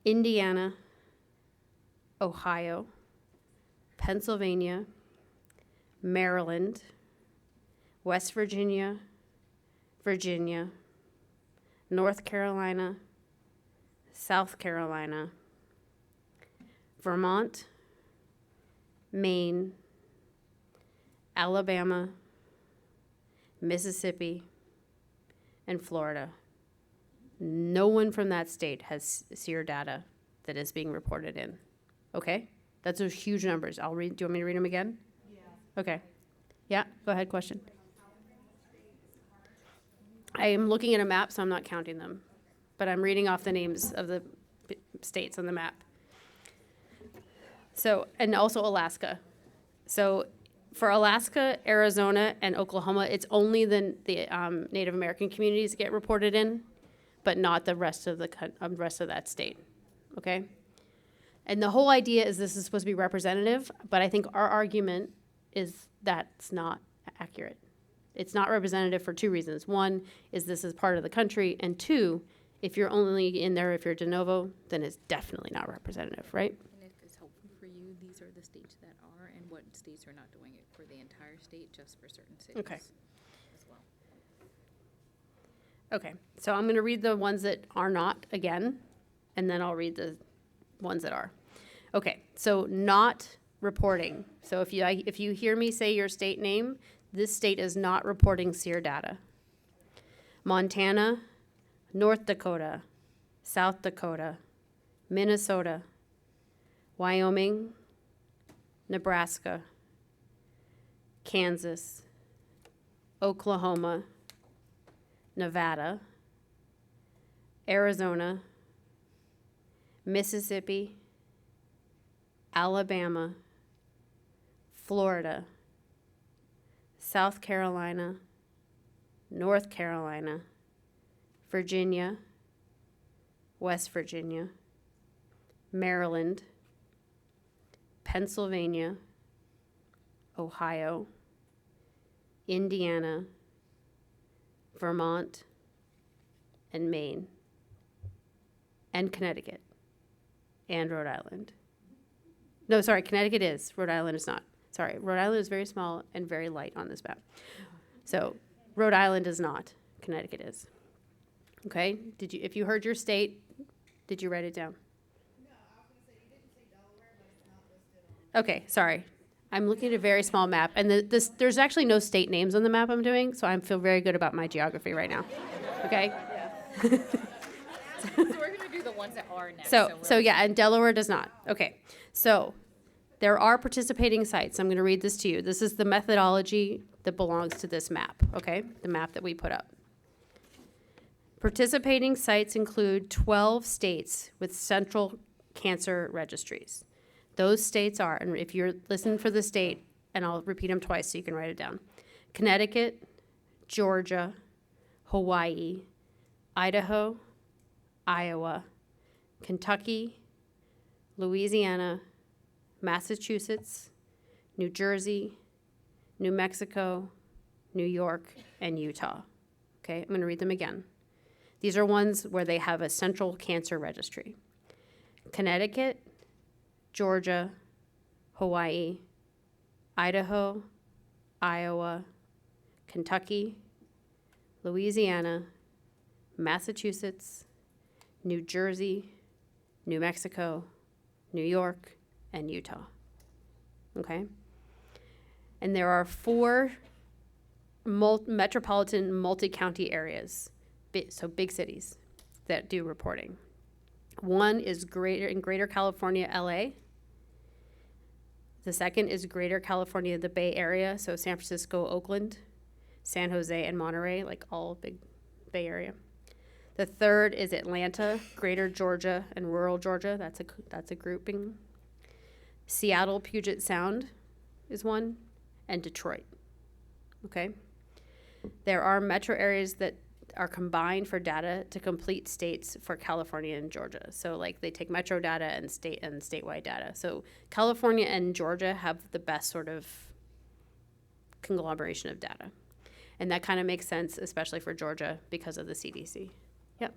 Indiana, Ohio, Pennsylvania, Maryland, West Virginia, Virginia, North Carolina, South Carolina, Vermont, Maine, Alabama, Mississippi, and Florida. No one from that state has SEER data that is being reported in. Okay? That's those huge numbers. Do you want me to read them again? Yeah. Okay. Yeah, go ahead, question. I am looking at a map, so I'm not counting them. But I'm reading off the names of the states on the map. So, and also Alaska. So for Alaska, Arizona, and Oklahoma, it's only the Native American communities that get reported in, but not the rest of that state. Okay? And the whole idea is this is supposed to be representative, but I think our argument is that's not accurate. It's not representative for two reasons. One is this is part of the country, and two, if you're only in there if you're de novo, then it's definitely not representative, right? And if it's helpful for you, these are the states that are, and what states are not doing it for the entire state, just for certain cities. Okay. As well. Okay, so I'm going to read the ones that are not again, and then I'll read the ones that are. Okay, so not reporting. So if you hear me say your state name, this state is not reporting SEER data. Montana, North Dakota, South Dakota, Minnesota, Wyoming, Nebraska, Kansas, Oklahoma, Nevada, Arizona, Mississippi, Alabama, Florida, South Carolina, North Carolina, Virginia, West Virginia, Maryland, Pennsylvania, Ohio, Indiana, Vermont, and Maine, and Connecticut, and Rhode Island. No, sorry, Connecticut is. Rhode Island is not. Sorry, Rhode Island is very small and very light on this map. So Rhode Island is not. Connecticut is. Okay? If you heard your state, did you write it down? No, I was gonna say, you didn't say Delaware, but it's not listed on. Okay, sorry. I'm looking at a very small map, and there's actually no state names on the map I'm doing, so I feel very good about my geography right now. Okay? So we're gonna do the ones that are next. So yeah, and Delaware does not. Okay, so there are participating sites. I'm going to read this to you. This is the methodology that belongs to this map, okay? The map that we put up. Participating sites include 12 states with central cancer registries. Those states are, and if you're listening for the state, and I'll repeat them twice so you can write it down. Connecticut, Georgia, Hawaii, Idaho, Iowa, Kentucky, Louisiana, Massachusetts, New Jersey, New Mexico, New York, and Utah. Okay, I'm going to read them again. These are ones where they have a central cancer registry. Connecticut, Georgia, Hawaii, Idaho, Iowa, Kentucky, Louisiana, Massachusetts, New Jersey, New Mexico, New York, and Utah. Okay? And there are 4 metropolitan multi-county areas, so big cities, that do reporting. One is in Greater California, LA. The second is Greater California, the Bay Area, so San Francisco, Oakland, San Jose, and Monterey, like all big Bay Area. The third is Atlanta, Greater Georgia, and Rural Georgia. That's a grouping. Seattle, Puget Sound is one, and Detroit. Okay? There are metro areas that are combined for data to complete states for California and Georgia. So like they take metro data and statewide data. So California and Georgia have the best sort of conglomeration of data. And that kind of makes sense, especially for Georgia because of the CDC. Yep.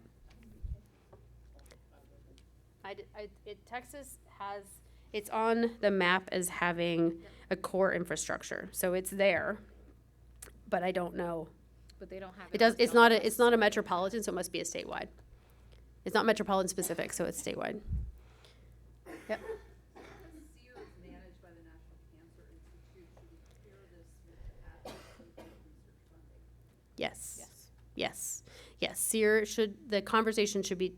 Texas has, it's on the map as having a core infrastructure. So it's there, but I don't know. But they don't have It does. It's not a metropolitan, so it must be a statewide. It's not metropolitan specific, so it's statewide. Yep. SEER is managed by the National Cancer Institute. Should we pair this with advocacy and research funding? Yes. SEER the conversation should be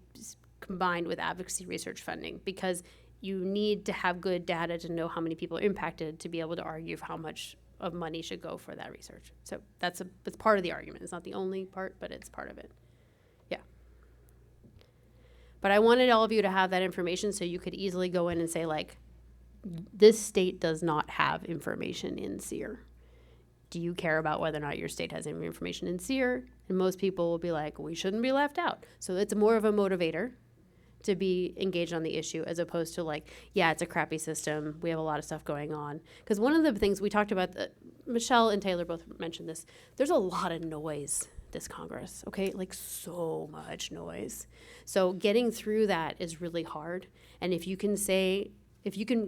combined with advocacy research funding, because you need to have good data to know how many people are impacted to be able to argue for how much of money should go for that research. So it's part of the argument. It's not the only part, but it's part of it. Yeah. But I wanted all of you to have that information so you could easily go in and say, like, this state does not have information in SEER. Do you care about whether or not your state has any information in SEER? And most people will be like, we shouldn't be left out. So it's more of a motivator to be engaged on the issue, as opposed to like, yeah, it's a crappy system. We have a lot of stuff going on. Because one of the things we talked about, Michelle and Taylor both mentioned this, there's a lot of noise this Congress, okay? Like so much noise. So getting through that is really hard. And if you can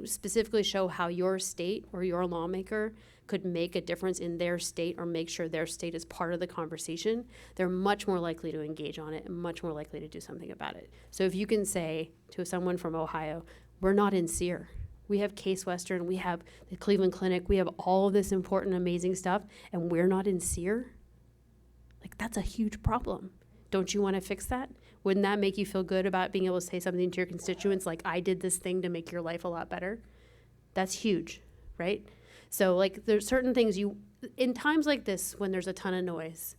specifically show how your state or your lawmaker could make a difference in their state or make sure their state is part of the conversation, they're much more likely to engage on it and much more likely to do something about it. So if you can say to someone from Ohio, we're not in SEER. We have Case Western, we have the Cleveland Clinic, we have all of this important, amazing stuff, and we're not in SEER? Like, that's a huge problem. Don't you want to fix that? Wouldn't that make you feel good about being able to say something to your constituents like, I did this thing to make your life a lot better? That's huge, right? So like there's certain things in times like this when there's a ton of noise,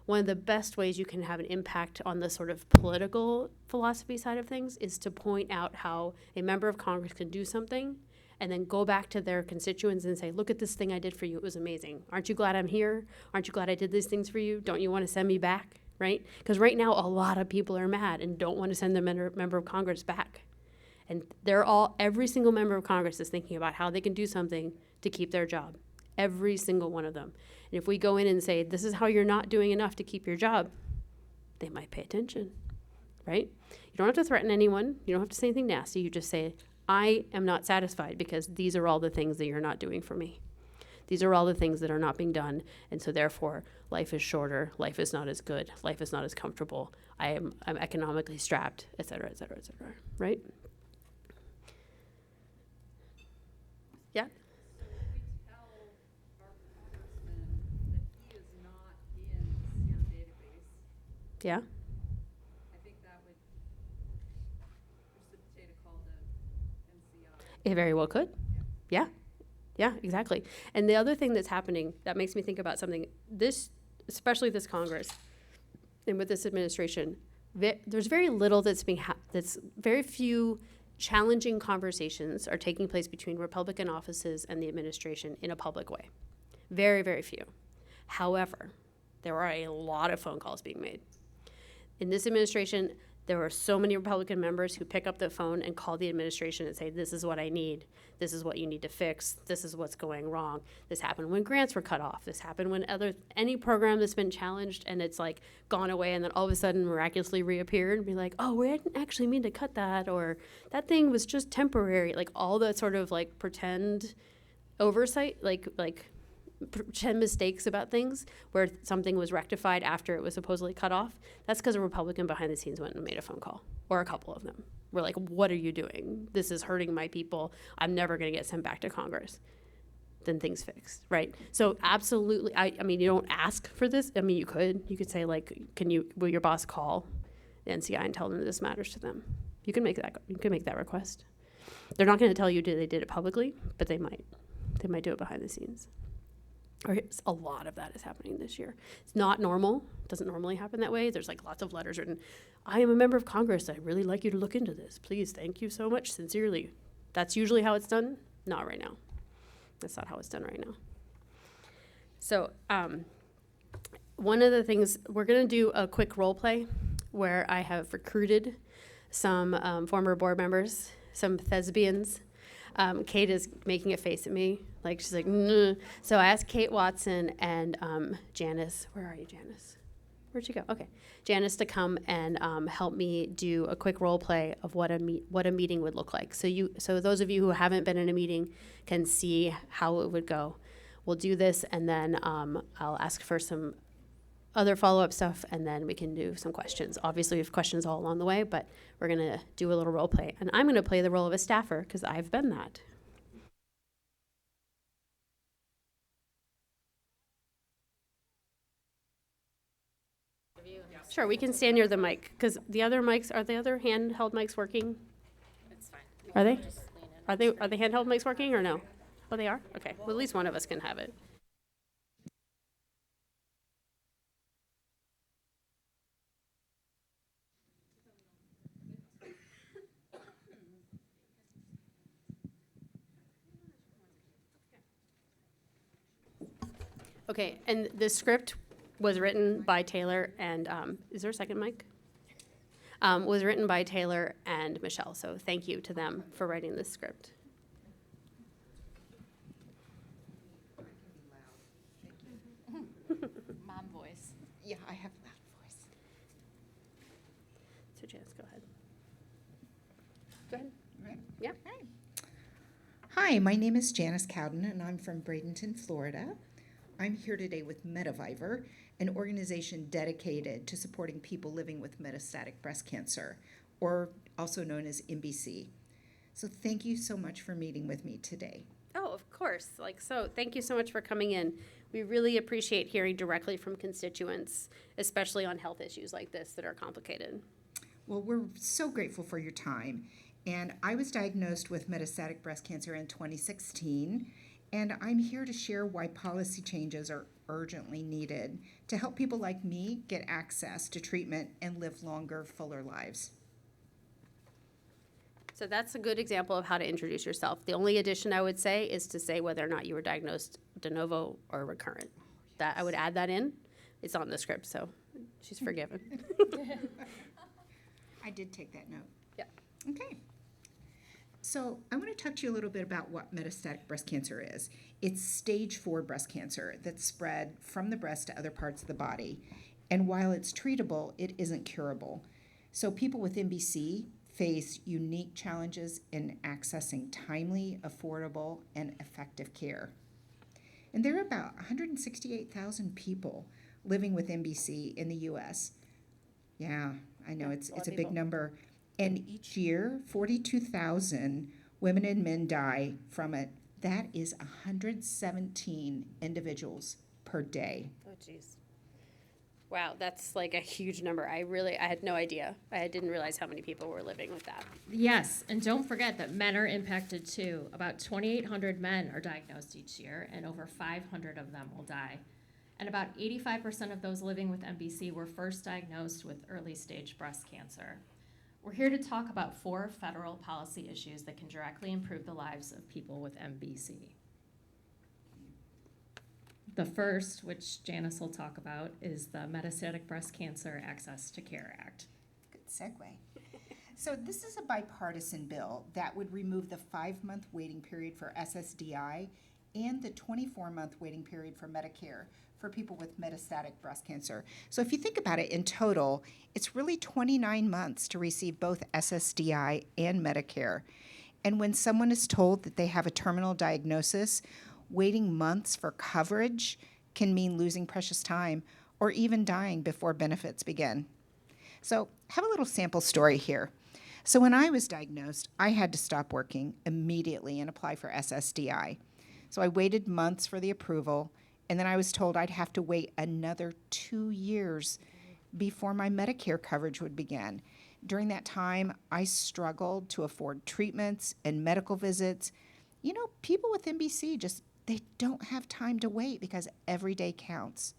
one of the best ways you can have an impact on the sort of political philosophy side of things is to point out how a member of Congress can do something and then go back to their constituents and say, look at this thing I did for you. It was amazing. Aren't you glad I'm here? Aren't you glad I did these things for you? Don't you want to send me back, right? Because right now a lot of people are mad and don't want to send their member of Congress back. And every single member of Congress is thinking about how they can do something to keep their job. Every single one of them. And if we go in and say, this is how you're not doing enough to keep your job, they might pay attention, right? You don't have to threaten anyone. You don't have to say anything nasty. You just say, I am not satisfied because these are all the things that you're not doing for me. These are all the things that are not being done. And so therefore, life is shorter. Life is not as good. Life is not as comfortable. I'm economically strapped, et cetera, right? Yeah? So if we tell our congressman that he is not in the SEER database, Yeah? I think that would precipitate a call to NCI. It very well could. Yeah, exactly. And the other thing that's happening that makes me think about something, especially this Congress and with this administration, there's very little that's very few challenging conversations are taking place between Republican offices and the administration in a public way. Very, very few. However, there are a lot of phone calls being made. In this administration, there are so many Republican members who pick up the phone and call the administration and say, this is what I need. This is what you need to fix. This is what's going wrong. This happened when grants were cut off. This happened when any program that's been challenged and it's like gone away and then all of a sudden miraculously reappeared and be like, oh, we didn't actually mean to cut that, or that thing was just temporary. Like all the sort of like pretend oversight, like pretend mistakes about things where something was rectified after it was supposedly cut off. That's because a Republican behind the scenes went and made a phone call, or a couple of them. We're like, what are you doing? This is hurting my people. I'm never going to get sent back to Congress. then things fixed, right? So absolutely, I mean, you don't ask for this. I mean, you could say like, will your boss call the NCI and tell them that this matters to them? You can make that request. They're not going to tell you they did it publicly, but they might do it behind the scenes. Or a lot of that is happening this year. It's not normal. It doesn't normally happen that way. There's like lots of letters written. I am a member of Congress. I'd really like you to look into this. Please, thank you so much. Sincerely. That's usually how it's done. Not right now. That's not how it's done right now. So one of the things, we're going to do a quick role play where I have recruited some former board members, some thespians. Kate is making a face at me, like she's like, "Nah." So I asked Kate Watson and Janice. Where are you, Janice? Where'd you go? Okay, Janice to come and help me do a quick role play of what a meeting would look like. So those of you who haven't been in a meeting can see how it would go. We'll do this, and then I'll ask for some other follow-up stuff, and then we can do some questions. Obviously, we have questions all along the way, but we're going to do a little role play. And I'm going to play the role of a staffer because I've been that. Sure, we can stand near the mic because the other mics, are the other handheld mics working? It's fine. Are they? Are the handheld mics working or no? Oh, they are? Okay. Well, at least one of us can have it. Okay, and the script was written by Taylor and, is there a second mic? Was written by Taylor and Michelle, so thank you to them for writing this script. Mom voice. Yeah, I have loud voice. So Janice, go ahead. Go ahead. Right. Yeah. Okay. Hi, my name is Janice Cowden, and I'm from Bradenton, Florida. I'm here today with METAvivor, an organization dedicated to supporting people living with metastatic breast cancer, or also known as MBC. So thank you so much for meeting with me today. Oh, of course. Thank you so much for coming in. We really appreciate hearing directly from constituents, especially on health issues like this that are complicated. Well, we're so grateful for your time. And I was diagnosed with metastatic breast cancer in 2016, and I'm here to share why policy changes are urgently needed to help people like me get access to treatment and live longer, fuller lives. So that's a good example of how to introduce yourself. The only addition I would say is to say whether or not you were diagnosed de novo or recurrent. That I would add that in. It's on the script, so she's forgiven. I did take that note. Yeah. Okay. So I want to talk to you a little bit about what metastatic breast cancer is. It's stage 4 breast cancer that's spread from the breast to other parts of the body. And while it's treatable, it isn't curable. So people with MBC face unique challenges in accessing timely, affordable, and effective care. And there are about 168,000 people living with MBC in the U.S. Yeah, I know it's a big number. And each year, 42,000 women and men die from it. That is 117 individuals per day. Oh, geez. Wow, that's like a huge number. I had no idea. I didn't realize how many people were living with that. Yes, and don't forget that men are impacted too. About 2,800 men are diagnosed each year, and over 500 of them will die. And about 85% of those living with MBC were first diagnosed with early stage breast cancer. We're here to talk about 4 federal policy issues that can directly improve the lives of people with MBC. The first, which Janice will talk about, is the Metastatic Breast Cancer Access to Care Act. Good segue. So this is a bipartisan bill that would remove the 5-month waiting period for SSDI and the 24-month waiting period for Medicare for people with metastatic breast cancer. So if you think about it in total, it's really 29 months to receive both SSDI and Medicare. And when someone is told that they have a terminal diagnosis, waiting months for coverage can mean losing precious time or even dying before benefits begin. So I have a little sample story here. So when I was diagnosed, I had to stop working immediately and apply for SSDI. So I waited months for the approval, and then I was told I'd have to wait another 2 years before my Medicare coverage would begin. During that time, I struggled to afford treatments and medical visits. You know, people with MBC they don't have time to wait because every day counts.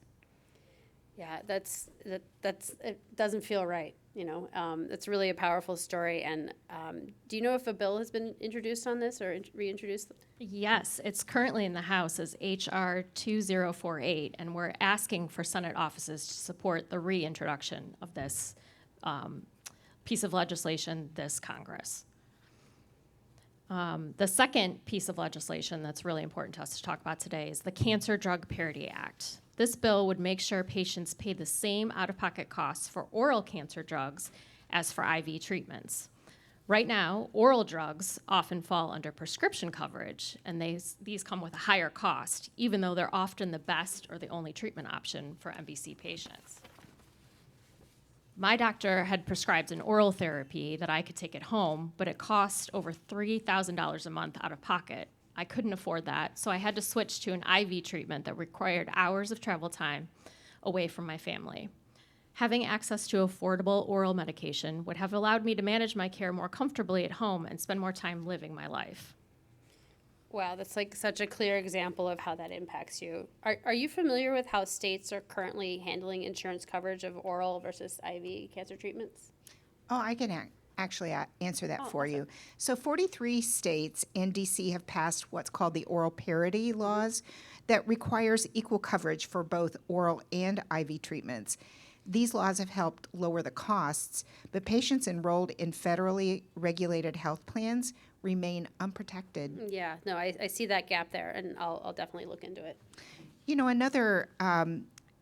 Yeah, it doesn't feel right, you know. It's really a powerful story. And do you know if a bill has been introduced on this or reintroduced? Yes, it's currently in the House as H.R. 2048, and we're asking for Senate offices to support the reintroduction of this piece of legislation this Congress. The second piece of legislation that's really important to us to talk about today is the Cancer Drug Parity Act. This bill would make sure patients pay the same out-of-pocket costs for oral cancer drugs as for IV treatments. Right now, oral drugs often fall under prescription coverage, and these come with a higher cost, even though they're often the best or the only treatment option for MBC patients. My doctor had prescribed an oral therapy that I could take at home, but it cost over $3,000 a month out of pocket. I couldn't afford that, so I had to switch to an IV treatment that required hours of travel time away from my family. Having access to affordable oral medication would have allowed me to manage my care more comfortably at home and spend more time living my life. Wow, that's like such a clear example of how that impacts you. Are you familiar with how states are currently handling insurance coverage of oral versus IV cancer treatments? Oh, I can actually answer that for awesome. you. So 43 states and DC have passed what's called the oral parity laws that requires equal coverage for both oral and IV treatments. These laws have helped lower the costs, but patients enrolled in federally regulated health plans remain unprotected. Yeah, no, I see that gap there, and I'll definitely look into it. You know, another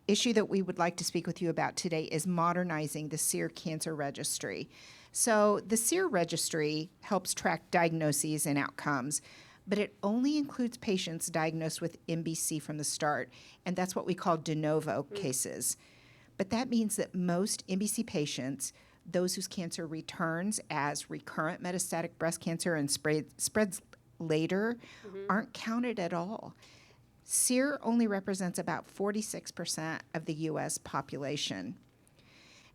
issue that we would like to speak with you about today is modernizing the SEER Cancer Registry. So the SEER Registry helps track diagnoses and outcomes, but it only includes patients diagnosed with MBC from the start, and that's what we call de novo cases. But that means that most MBC patients, those whose cancer returns as recurrent metastatic breast cancer and spreads later, aren't counted at all. SEER only represents about 46% of the U.S. population.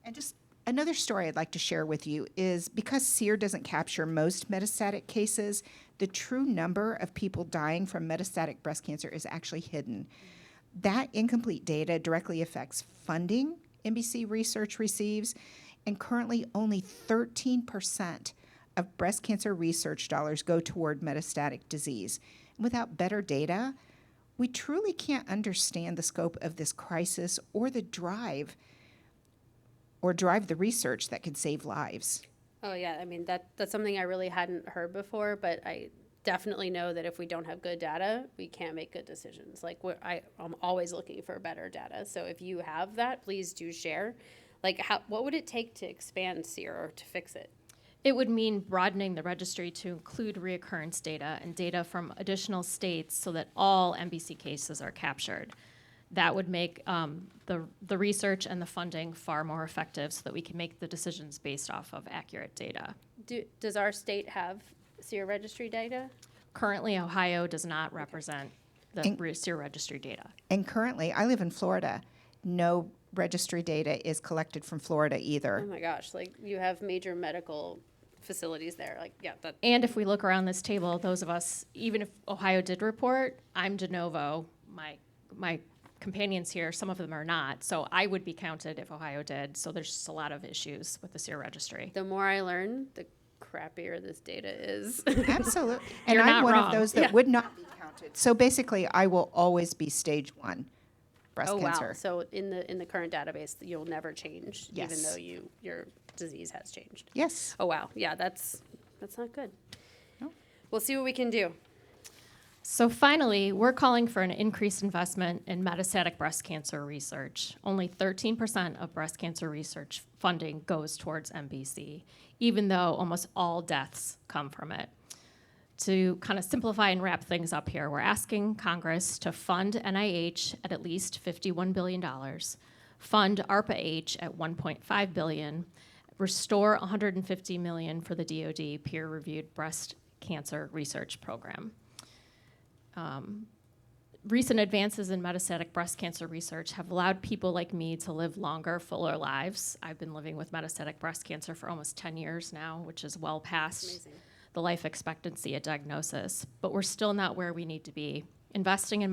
And just another story I'd like to share with you is because SEER doesn't capture most metastatic cases, the true number of people dying from metastatic breast cancer is actually hidden. That incomplete data directly affects funding MBC research receives, and currently only 13% of breast cancer research dollars go toward metastatic disease. Without better data, we truly can't understand the scope of this crisis or drive the research that could save lives. Oh yeah, I mean that's something I really hadn't heard before, but I definitely know that if we don't have good data, we can't make good decisions. Like I'm always looking for better data. So if you have that, please do share. Like what would it take to expand SEER or to fix it? It would mean broadening the registry to include reoccurrence data and data from additional states so that all MBC cases are captured. That would make the research and the funding far more effective so that we can make the decisions based off of accurate data. Does our state have SEER registry data? Currently, Ohio does not represent the SEER registry data. And currently, I live in Florida. No registry data is collected from Florida either. Oh my gosh, like you have major medical facilities there. Like, yeah, that. And if we look around this table, those of us, even if Ohio did report, I'm de novo. My companions here, some of them are not. So I would be counted if Ohio did. So there's just a lot of issues with the SEER registry. The more I learn, the crappier this data is. Absolutely. And You're I'm not one wrong. of those that would not be counted. So basically, I will always be stage 1 breast cancer. Wow. So in the current database, you'll never change, Yes. even though your disease has changed. Yes. Oh wow. Yeah, that's not good. No. We'll see what we can do. So finally, we're calling for an increased investment in metastatic breast cancer research. Only 13% of breast cancer research funding goes towards MBC, even though almost all deaths come from it. To kind of simplify and wrap things up here, we're asking Congress to fund NIH at least $51 billion, fund ARPA-H at $1.5 billion, restore $150 million for the DoD peer-reviewed breast cancer research program. recent advances in metastatic breast cancer research have allowed people like me to live longer, fuller lives. I've been living with metastatic breast cancer for almost 10 years now, which is well past the life expectancy at diagnosis, but we're still not where we need to be. Investing in